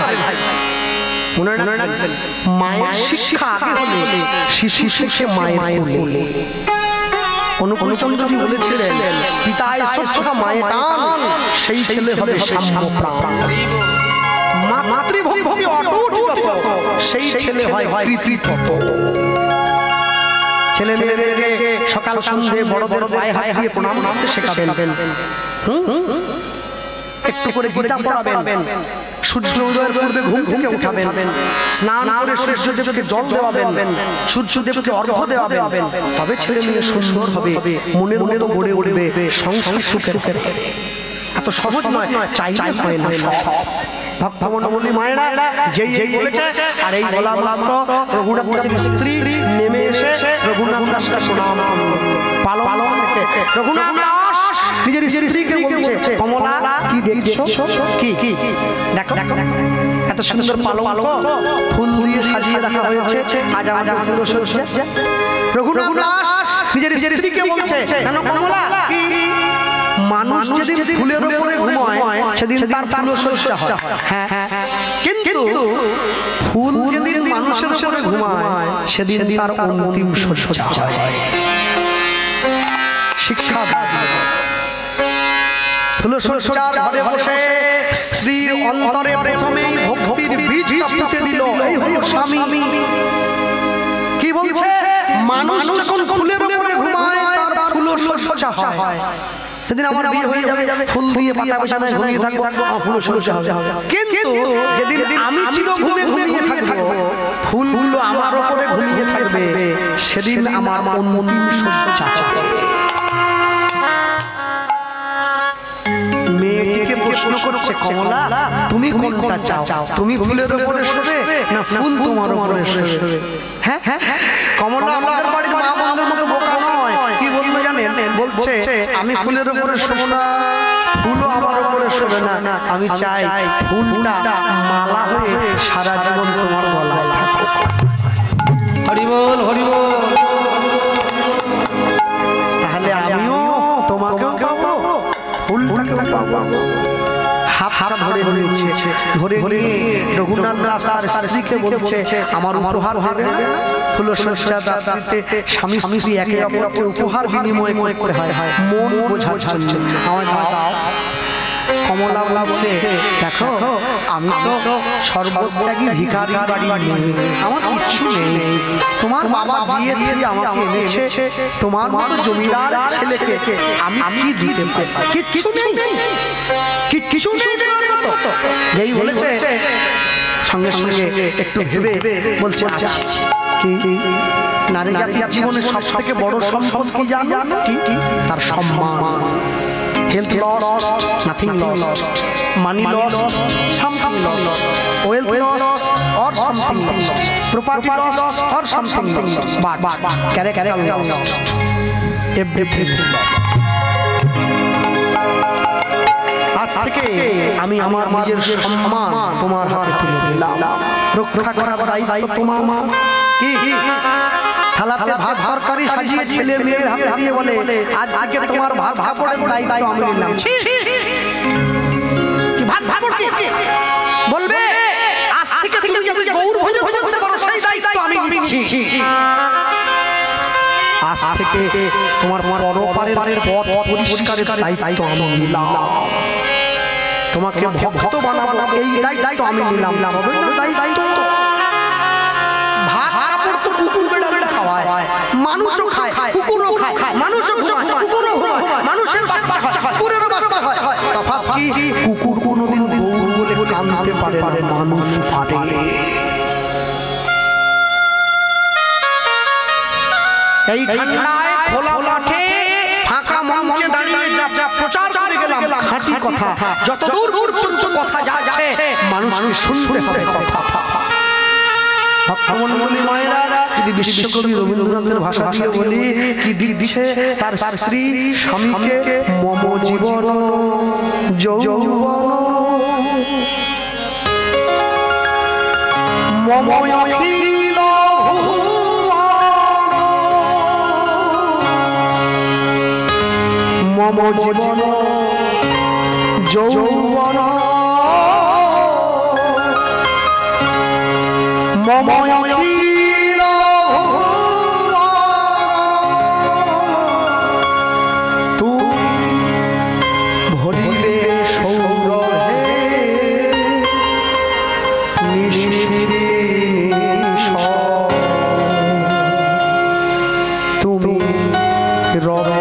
ভাই। মনে রাখবেন মায়ের শিক্ষা আগে হলে শিশু শিখে মায়ের কোলে। অনুকূলচন্দ্রজি বলেছিলেন, পিতায় শ্রদ্ধা মায়ের টান, সেই ছেলে হবে সাম্য প্রাণ। মাতৃভক্তি অটুট যত, সেই ছেলে হয় কৃতী তত। ছেলে মেয়েদেরকে সকাল সন্ধ্যে বড় বড় পায়ে হাত দিয়ে প্রণাম করতে শেখাবেন, একটু করে গীতা পড়াবেন, সূর্য উদয়ের পূর্বে ঘুম থেকে উঠাবেন, স্নান করে সূর্যদেবকে জল দেওয়াবেন, সূর্যদেবকে অর্ঘ্য দেওয়াবেন, তবে ছেলে মেয়ে সুন্দর হবে, মনের মতো গড়ে উঠবে, সংসার সুখের হবে। এত সহজ নয়, চাই হয় না। ভক্তমণ্ডলী মায়েরা যেই বলেছে, আর এই বলা মাত্র রঘুনাথ দাসের স্ত্রী নেমে এসে রঘুনাথ দাসকে প্রণাম পালন থেকে রঘুনাথ দাস নিজের স্ত্রীকে বলছে, কমলা কি দেখছো? কি দেখো এত সুন্দর পালক ফুল দিয়ে সাজিয়ে রাখা হয়েছে, আজা আজা ফুল সজ্জা। রঘুনাথ দাস নিজের স্ত্রীকে বলছে, কেন কমলা কি? মানুষ যেদিন ফুলের উপরে ঘুমায় সেদিন তার ফুলসজ্জা হয়। হ্যাঁ, কিন্তু ফুল যেদিন মানুষের উপরে ঘুমায় সেদিন তার অন্তিম সজ্জা হয়। শিক্ষা ফুলসজ্জার ঘরে বসে স্ত্রীর অন্তরে প্রথমেই ভক্তির বীজটা পুঁতে দিল, এই হলো স্বামী। কি বলছে? মানুষ যখন ফুলের উপরে ঘুমায় তার ফুলসজ্জা হয়। সেদিন আমার বিয়ে হয়ে যাবে, ফুল দিয়ে পাতা বিছানায় ঘুমিয়ে থাকবো, ফুলসজ্জা হবে। কিন্তু যেদিন আমি চিরঘুমে ঘুমিয়ে থাকবো, ফুলগুলো আমার উপরে ঘুমিয়ে থাকবে, সেদিন আমার অন্তিম সজ্জা হবে। মেয়েটিকে প্রশ্ন করছে, কমলা তুমি কোনটা চাও? তুমি ফুলের উপরে শোবে না ফুল তোমার উপরে শোবে? হ্যাঁ, কমলা আমাদের বাড়ির মা বোনদের মতো বোকা নয়। কি বলবো জানেন? বলছে, আমি ফুলের উপরে শোবো না, ফুলও আমার উপরে শোবে না, আমি চাই ফুলটা মালা হয়ে সারা জীবন তোমার গলায় থাকে। হরি বল, হরি বল। তাহলে আমিও তোমাকেও পাবো, ফুলটাকেও পাবো। হাত ধরে নিয়েছে, ধরে নিয়ে রঘুনাথ দাস আর স্ত্রীকে বলছে, আমার উপহার হবে না? ফুলসজ্জার রাত্রিতে স্বামী স্ত্রী একে অপরকে উপহার বিনিময় করতে হয়, মন বোঝার জন্য। আমায় দাও। কমলা বলছে দেখো আমি তো সর্বত্যাগী ভিখারি বাড়ি আমার কিচ্ছু নেই তোমার বাবা বিয়ে দিয়ে আমাকে এনেছে তোমার মতো জমিদার ছেলেকে আমি কি দিতে পারি কিচ্ছু নেই কিছু নেই যেই বলেছে সঙ্গে সঙ্গে একটু ভেবে বলছে আচ্ছা কি নারী জাতির জীবনের সব থেকে বড় সম্পদ কি জানো কি তার সম্মান health lost nothing lost money lost something lost wealth lost or something lost property lost or something lost but character lost everything lost আজ থেকে আমি আমার নিজের সম্মান তোমার হাতে তুলে দিলাম রক্ষা করার দায়িত্ব তোমার মা কি থালাতে ভাত তরকারি সাজিয়ে ছেলে মেয়ের হাতে দিয়ে বলে আজ আগে তোমার ভাত কাপড়ের দায়িত্ব আমি নিলাম কি ভাত কাপড় কি বলবে আজ থেকে তুমি যদি গৌর ভোজন করতে পারো সেই দায়িত্ব আমি নিচ্ছি আজ থেকে তোমার পরপারের পথ পরিষ্কারের দায়িত্ব আমি নিলাম তোমাকে ভক্ত বানাবো এই দায়িত্ব আমি নিলাম হবে না দায়িত্ব ভাত কাপড় তো কুকুর বেড়া বেড়া খাওয়ায় মানুষও খায় কুকুরও খায় মানুষও খায় কুকুরও খায় মানুষের বাচ্চা হয় কুকুরেরও বাচ্চা হয় তফাৎ কি কুকুর কোনোদিন গৌর বলে কাঁদতে পারে না মানুষ পারে এই ঠান্ডায় খোলা মাঠে ফাঁকা মঞ্চে দাঁড়িয়ে যা প্রচার করে গেলাম খাঁটি কথা যত দূর দূর পর্যন্ত কথা যাচ্ছে মানুষকে শুনতে হবে কথা ভক্তমণ্ডলী মায়েরা যদি বিশ্বকবি রবীন্দ্রনাথের ভাষা দিয়ে বলি কি দিচ্ছে তার স্ত্রী স্বামীকে মম জীবন যৌবন মম অখিল মম জীবন যৌবন মম অখিল তুমি ভরিলে সৌরভে তুমি রবে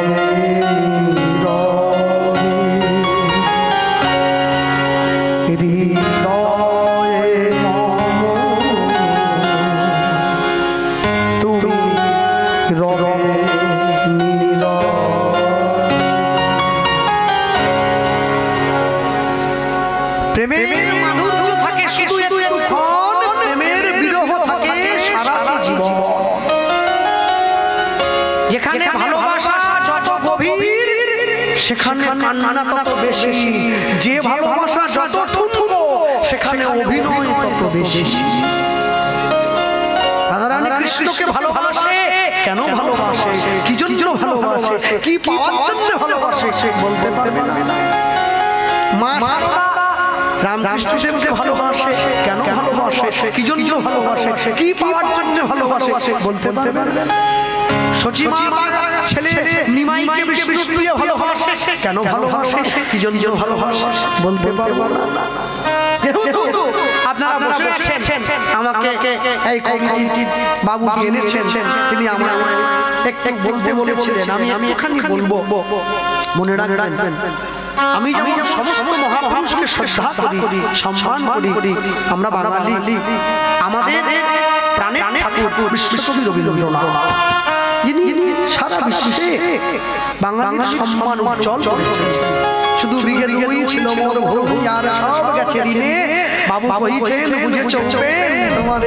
প্রেমের মাধুর্য থাকে শুধু একটুক্ষণ প্রেমের বিরহ থাকে সারা জীবন যেখানে ভালোবাসা যত গভীর সেখানে কান্না তত বেশি যে ভালোবাসা যত ঠুনকো সেখানে অভিনয় তত বেশি রাধারানী কৃষ্ণকে ভালোবাসে কেন ভালোবাসে কি জন্য ভালোবাসে কি পাওয়ার জন্য ভালোবাসে সে বলতে পারবে না মা রামকৃষ্ণ দেবকে ভালোবাসে কেন ভালোবাসে কি জন্য ভালোবাসে কি পাওয়ার জন্য ভালোবাসে বলতে পারবে না সচিমা ছেলে নিমাইকে বিষ্ণুপ্রিয় ভালোবাসে কেন ভালোবাসে কি জন্য ভালোবাসে বলতে পারবে না যেহেতু আপনারা বসে আছেন আমাকে এই কমিটির বাবু এনেছেন তিনি আমায় একটু বলতে বলেছিলেন আমি এখানে বলবো মনে রাখবেন আমি যেমন সমস্ত মহাপুরুষকে শ্রদ্ধা করি সম্মান করি আমরা বাঙালি আমাদের প্রাণের ঠাকুর বিশ্বকবি রবীন্দ্রনাথ যিনি সারা বিশ্বে বাঙালির সম্মান উজ্জ্বল করেছেন শুধু বিঘে দুই ছিল মোর ভূমি আর সব গেছে ঋণে বাবু কইছেন বুঝে চলবেন তোমার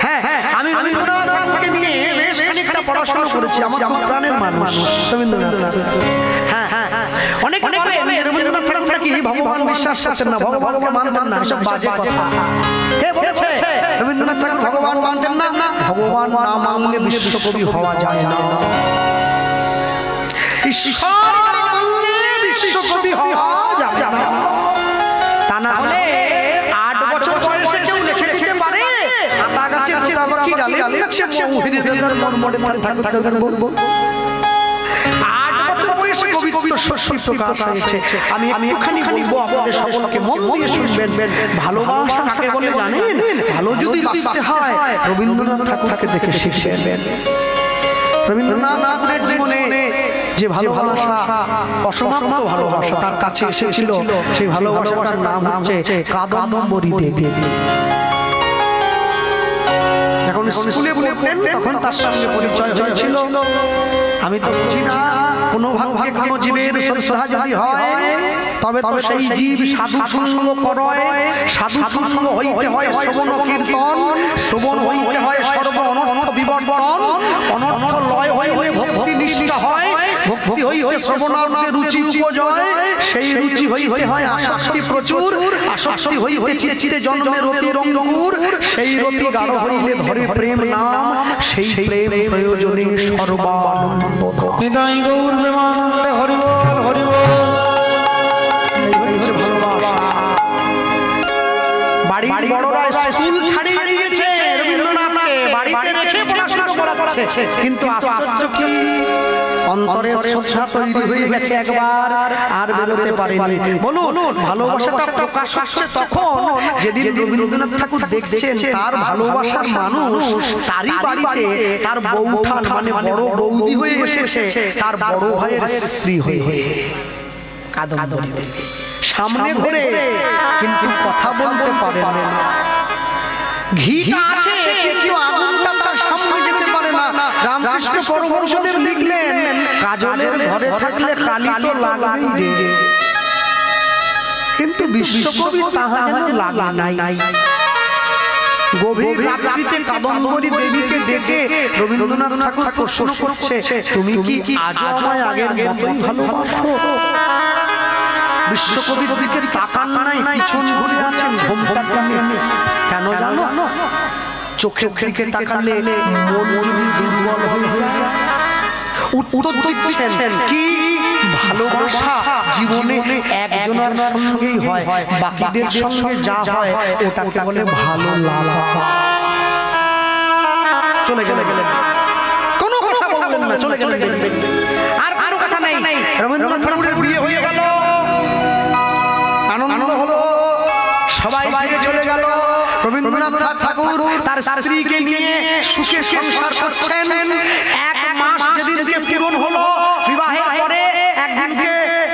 হ্যাঁ আমি রবীন্দ্রনাথকে নিয়ে বেশ খানিকটা পড়াশোনা করেছি আমার প্রাণের মানুষ রবীন্দ্রনাথ হ্যাঁ অনেক রবীন্দ্রনাথ ঠাকুর নাকি ভগবান বিশ্বাস করতেন না ভগবানকে মানতেন না সব বাজে কথা কে বলেছে রবীন্দ্রনাথ ঠাকুর ভগবান মানতেন না ভগবান না মানলে বিশ্বকবি হওয়া যায় না ঈশ্বর না মানলে বিশ্বকবি হওয়া যাবে না তা না হলে 8 বছর বয়সে কেউ লিখে দিতে পারে আটা গাছে তোতাপাখি ডালে গাছে মৌহিরি দেদার মর্মরে ঠাকুর বলবো 8 বছর বয়সে কবিত্ব সত্যি প্রকাশ হয়েছে। আমি একটুখানি বলবো আপনাদের সকলকে মন দিয়ে শুনবেন। ভালোবাসা কাকে বলে জানেন? ভালো যদি বাঁচতে হয় রবীন্দ্রনাথ ঠাকুরকে দেখে শিখবেন। রবীন্দ্রনাথ ঠাকুরের জীবনে যে ভালোবাসা, অসমাপ্ত ভালোবাসা তার কাছে এসেছিল, সেই ভালোবাসাটার নাম হচ্ছে কাদম্বরী দেবী। যখন স্কুলে পড়তেন তখন তার সঙ্গে পরিচয় হয়েছিল। আমি তো বুঝি না, কোনো ভাগ্যে কোনো জীবের শ্রদ্ধা যদি হয় তবে তো সেই জীব সাধু সঙ্গ করে। সাধু সঙ্গ হইতে হয় শ্রবণ কীর্তন, শ্রবণ হইতে হয় সর্ব অনর্থ বিবর্তন, অনর্থ লয় হইলে ভক্তি নিষ্ঠ হয়, ভক্তি হইতে শ্রবণার্থে রুচি উপজয়, সেই রুচি হইতে হয় আসক্তি প্রচুর, আসক্তি হইতে চিত্তে জন্মে রতি রঙ্গুর, সেই রতি গাঢ় হইলে ধরে প্রেম নাম, সেই প্রেম প্রয়োজনে সর্বানন্দ। নিতাই গৌর প্রেমানন্দে হরি বল হরি বল। এই হচ্ছে ভালোবাসা। বাড়ির বড়রা স্কুল ছাড়িয়ে দিয়েছে রবীন্দ্রনাথকে, বাড়িতে রেখে পড়াশোনা করাচ্ছে, কিন্তু আশ্চর্য কি অন্তরে শ্রদ্ধা তৈরি হয়ে গেছে একবার, আর বেরোতে পারেনি। বলুন ভালোবাসাটা প্রকাশ হচ্ছে তখন যেদিন রবীন্দ্রনাথ ঠাকুর দেখছেন তার ভালোবাসার মানুষ তারই বাড়িতে তার বৌঠান মানে বড় বৌদি হয়ে এসেছে, তার বড় ভাইয়ের স্ত্রী হয়ে কাদম্বরী দেবী সামনে ঘুরে, কিন্তু কথা বলতে পারে না। ঘিটা আছে কিন্তু আগুনটা তার সামনে যেতে পারে না। রামকৃষ্ণ পরমহংসদেব লিখলেন, কাজলের ঘরে থাকলে কালি তো লাগবেই রে, কিন্তু বিশ্বকবি তাহা যেন লাগে নাই। গভীর রাত্রিতে কাদম্বরী দেবীকে ডেকে রবীন্দ্রনাথ ঠাকুর প্রশ্ন করছে, তুমি কি আজও আমায় আগের মতোই ভালোবাসো? বিশ্বকবির দিকে তাকান নাই, পিছন ঘুরে আছেন ঘোমটা টানে। কেন জানো? চোখের দিকে তাকালে মন যদি দুর্বল হয়ে যায়। উত্তর দিচ্ছেন কি, ভালোবাসা জীবনে একজনের সঙ্গেই হয়, বাকিদের সঙ্গে যা হয় ওটাকে বলে ভালো লাগা। চলে গেলেন, কোনো কথা বললেন না, চলে গেলেন, আর কোনো কথা নাই। রবীন্দ্রনাথ ঠাকুরের বিয়ে হয়ে গেল, আনন্দ হলো, সবাই বাইরে চলে গেল। রবীন্দ্রনাথ ঠাকুর তার স্ত্রীকে নিয়ে সুখে সংসার করছেন। এক মাস যেদিন দিয়ে পূরণ হলো বিবাহের পরে, একদিনকে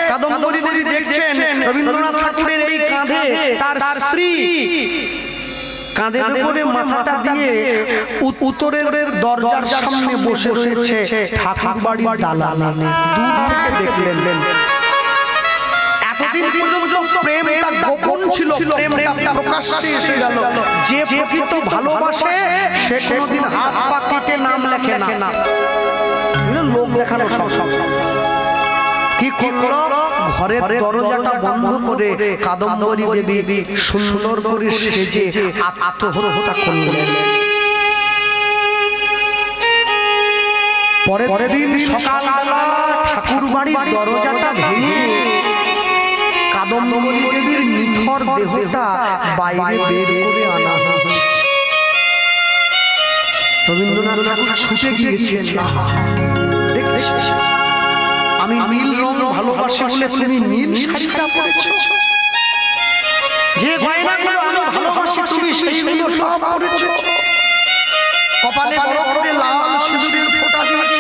কাদম্বরী দেবী দেখছেন রবীন্দ্রনাথ ঠাকুরের এই কাঁধে তার স্ত্রী কাঁধের উপরে মাথাটা দিয়ে উত্তরের দরজার সামনে বসে রয়েছে ঠাকুর বাড়ির দালানে। দূর থেকে দেখলেন। এতদিন পর্যন্ত প্রেমটা গোপন ছিল, প্রেমটা প্রকাশ্যে এসে গেল। যে প্রকৃত ভালোবাসে সে কোনোদিন হাত পা কেটে নাম লেখে না, লোক দেখানো সব। কি করলো? ঘরের দরজাটা বন্ধ করে কাদম্বরী দেবী সুন্দর করে সেজে আত্মহত্যা করলেন। পরের দিন সকালবেলা ঠাকুর বাড়ির দরজাটা ভেঙে কাদম্বরী দেবীর নিথর দেহটা বাইরে বের করে আনা হয়েছে। রবীন্দ্রনাথ ঠাকুর ছুটে গিয়েছেন, দেখেছিস আমি নীল রং ভালোবাসি বলে তুমি নীল শাড়িটা পরেছ, যে গয়নাগুলো আমি ভালোবাসি তুমি সেইগুলো সব পরেছ, কপালে বড় করে লাল সিঁদুরের ফোঁটা দিয়েছ,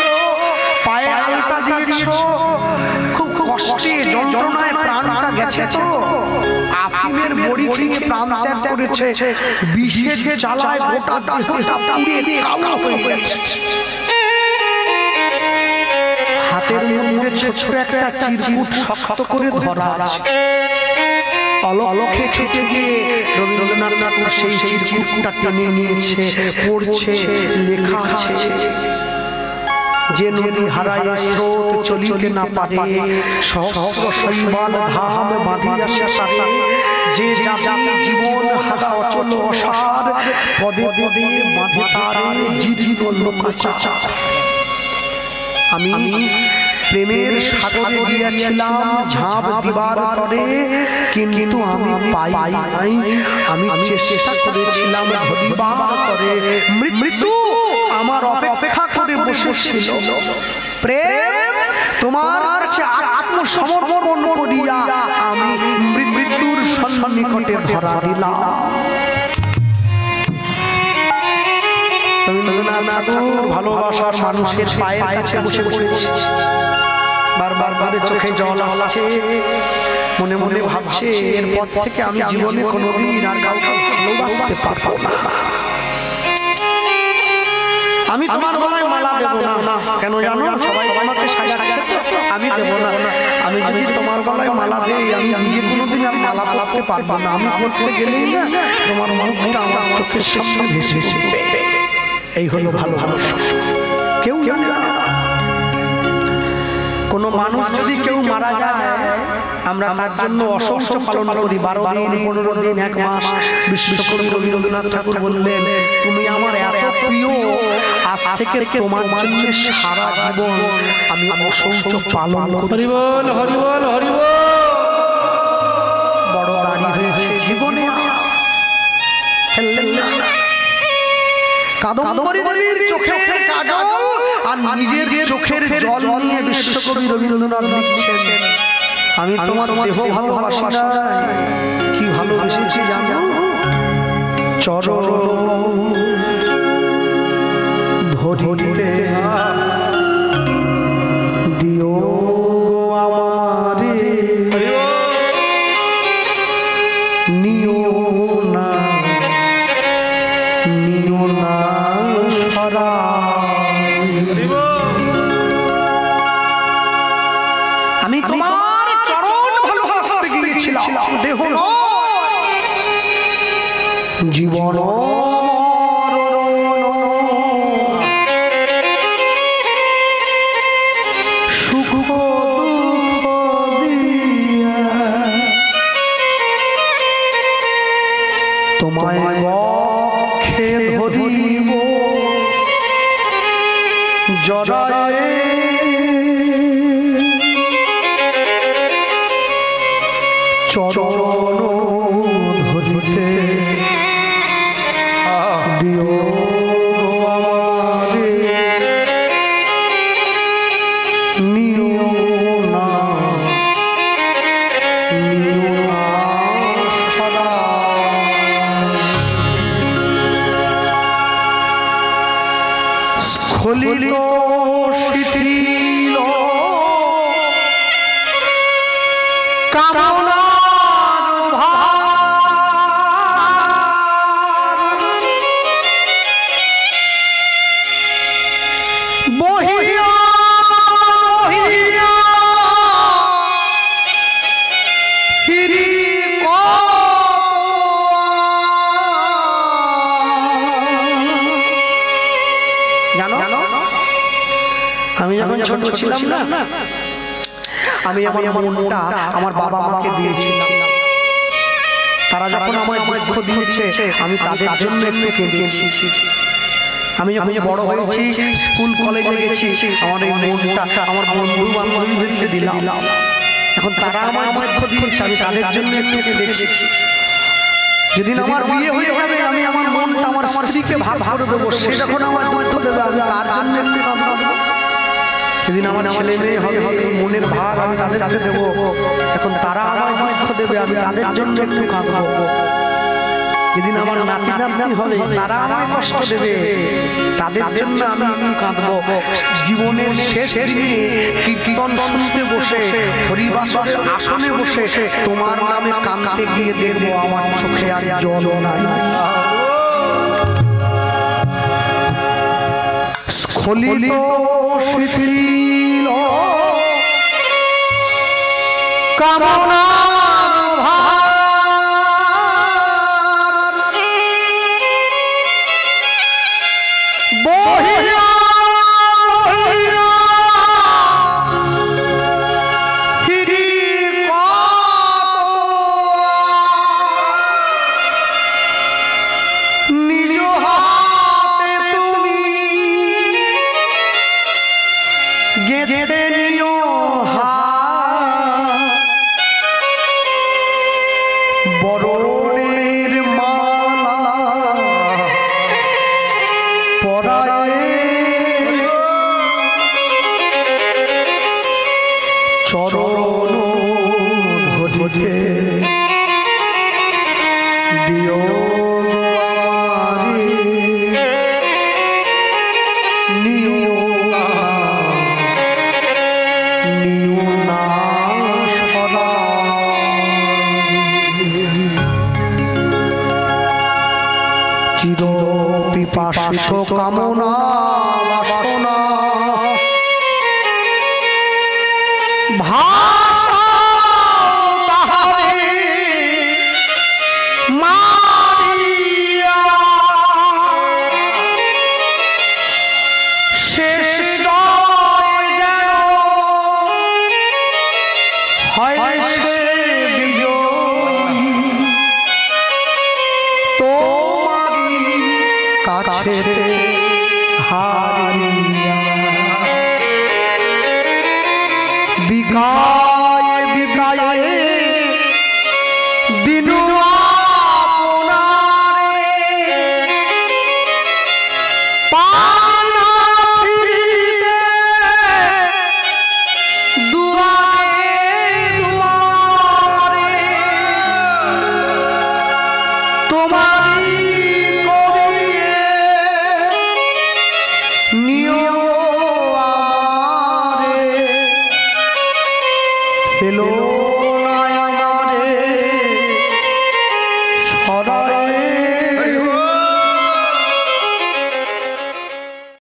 পায়ে আলতা দিয়েছ, খুব কষ্টে যন্ত্রণায় প্রাণটা গেছে তো, আফিমের বড়ি খেয়ে প্রাণ ত্যাগ করেছে, বিষের জ্বালায় গোটা দেহটা পুড়ে কালো হয়ে গেছে। হাতের মধ্যে ছোট একটা চিরকুট শক্ত করে ধরা আছে। অলখে ছুটে গিয়ে রবীন্দ্রনাথ ঠাকুর সেই চিরকুটটা টেনে নিয়েছে, পড়ছে, লেখা আছে, যে নদী হারায় স্রোত চলিতে না পারে, সহস্র শৈবাল ধাম বাঁধিয়া সাথে, যে জাতি জীবন হারা অচল অসার, পদে পদে বাঁধে তারে জীবন লোকাচার। আমি প্রেমের সাগরে গিয়েছিলাম ঝাঁপ দিবার তরে, কিন্তু আমি পাই নাই, আমি চেষ্টা করেছিলাম ধরিবার তরে, মৃত্যু আমার অপেক্ষা করে বসেছিল। প্রেম তোমার কাছে আত্মসমর্পণ করিয়া আমি মৃত্যুর সন্নিকটে ধরা দিলাম। ভালোবাসার মানুষের পায়ের কাছে বসে পড়েছে, বারবার করে চোখে জল আসছে, মনে মনে ভাবছে এরপর থেকে আমি জীবনে কোনোদিন আর কাউকে ভালোবাসতে পারবো না। আমি তোমার গলায় মালা দেব না, কেন জানো? সবাই তোমাকে সাজাচ্ছে, আমি দেব না। আমি যদি তোমার গলায় মালা দেই, আমি নিজে কোনোদিন আর মালা পরাতে পারবো না। আমি পড়তে গেলেই না তোমার মুখটা আমার চোখের সামনে ভেসে উঠবে। এই হলো ভালোবাসা। কেউ কোনো মানুষ যদি কেউ মারা যায়, আমরা তার জন্য অসংখ্য পালন করি, 12 দিন, 15 দিন, 1 মাস। বিশ্বকবি রবীন্দ্রনাথ ঠাকুর বললেন, তুমি আমার এত প্রিয়, আজ থেকে তোমার জন্য সারা জীবন আমি অসংখ্য পালন করি। হরি বল, হরি বল, হরি বল। বড় গাড়ি হয়েছে জীবনে, ফেললেন না। কাদম্বরী দেবীর চোখের কাজল আর নিজের চোখের জল নিয়ে বিশ্বকবি রবীন্দ্রনাথ লিখছেন, আমি তোমার দেহ ভালোবাসি না, কি ভালোবেসেছি জানো? চরণ ধরিতে দিও আমারে, নিও না আমি তোমার চরণ ভালোবাসতে গিয়েছিলাম, দেহ জীবন সুখ দুঃখ দিয়া তোমায় বক্ষে ধরিব জড়ায়ে, চরণ ধরিতে দিও আমারে, নিও না সদা। স্খলিত শিথিল কামনার ভার, বহিয়া বহিয়া ফিরি জানো, আমি যখন ছোট ছিলাম না, আমি আমার মনটা আমার বাবা মাকে দিয়েছিলাম। তারা যখন আমায় দুঃখ দিয়েছে, আমি তাদের জন্য একটু কেঁদেছি। আমি যখন বড় হয়েছি, স্কুল কলেজে গেছি, আমার এই মনটা আমার বন্ধু বান্ধবীদেরকে দিলাম। এখন তারা আমায় দুঃখ দিয়েছে, আমি তাদের জন্য একটু কেঁদেছি। যেদিন আমার বিয়ে হয়ে যাবে, আমি আমার মনটা আমার স্ত্রীকে ভাগ করে দেবো, সে যখন আমার দুঃখ দেবে, আমি তার জন্য একটু কাঁদবো। সেদিন আমার ছেলে মেয়ে হবে, মনের ভার আমি তাদেরকে দেবো। এখন তারা আমায় দুঃখ দেবে, আমি তাদের জন্য একটু কাঁদবো। যেদিন আমার নাতি নাতনি হবে, তারা আমায় কষ্ট দেবে, তাদের জন্য আমি একটু কাঁদবো। জীবনের শেষ দিনে কীর্তন শুনতে বসে, হরিবাসরের আসনে বসে তোমার নামে কাঁদতে গিয়ে দেখবো আমার চোখে আর জল নাই। স্খলিত শিথিল কামনার ভার, বহিয়া বহিয়া ফিরি নিজ হাতে তুমি গেঁথে নিও বরণের মালা পরায়ে, পিপাসিত কামনা বাসনা ভাষা তাহারে মারিয়া শেষ জয় যেন হয় সে বিজয়ী তোমারি কাছে হারিয়া বিকায় বিকায় দিনু আপনারে পানা ফিরিতে দুয়ারে দুয়ারে তোমারি করিয়ে নিও আমারে হেলো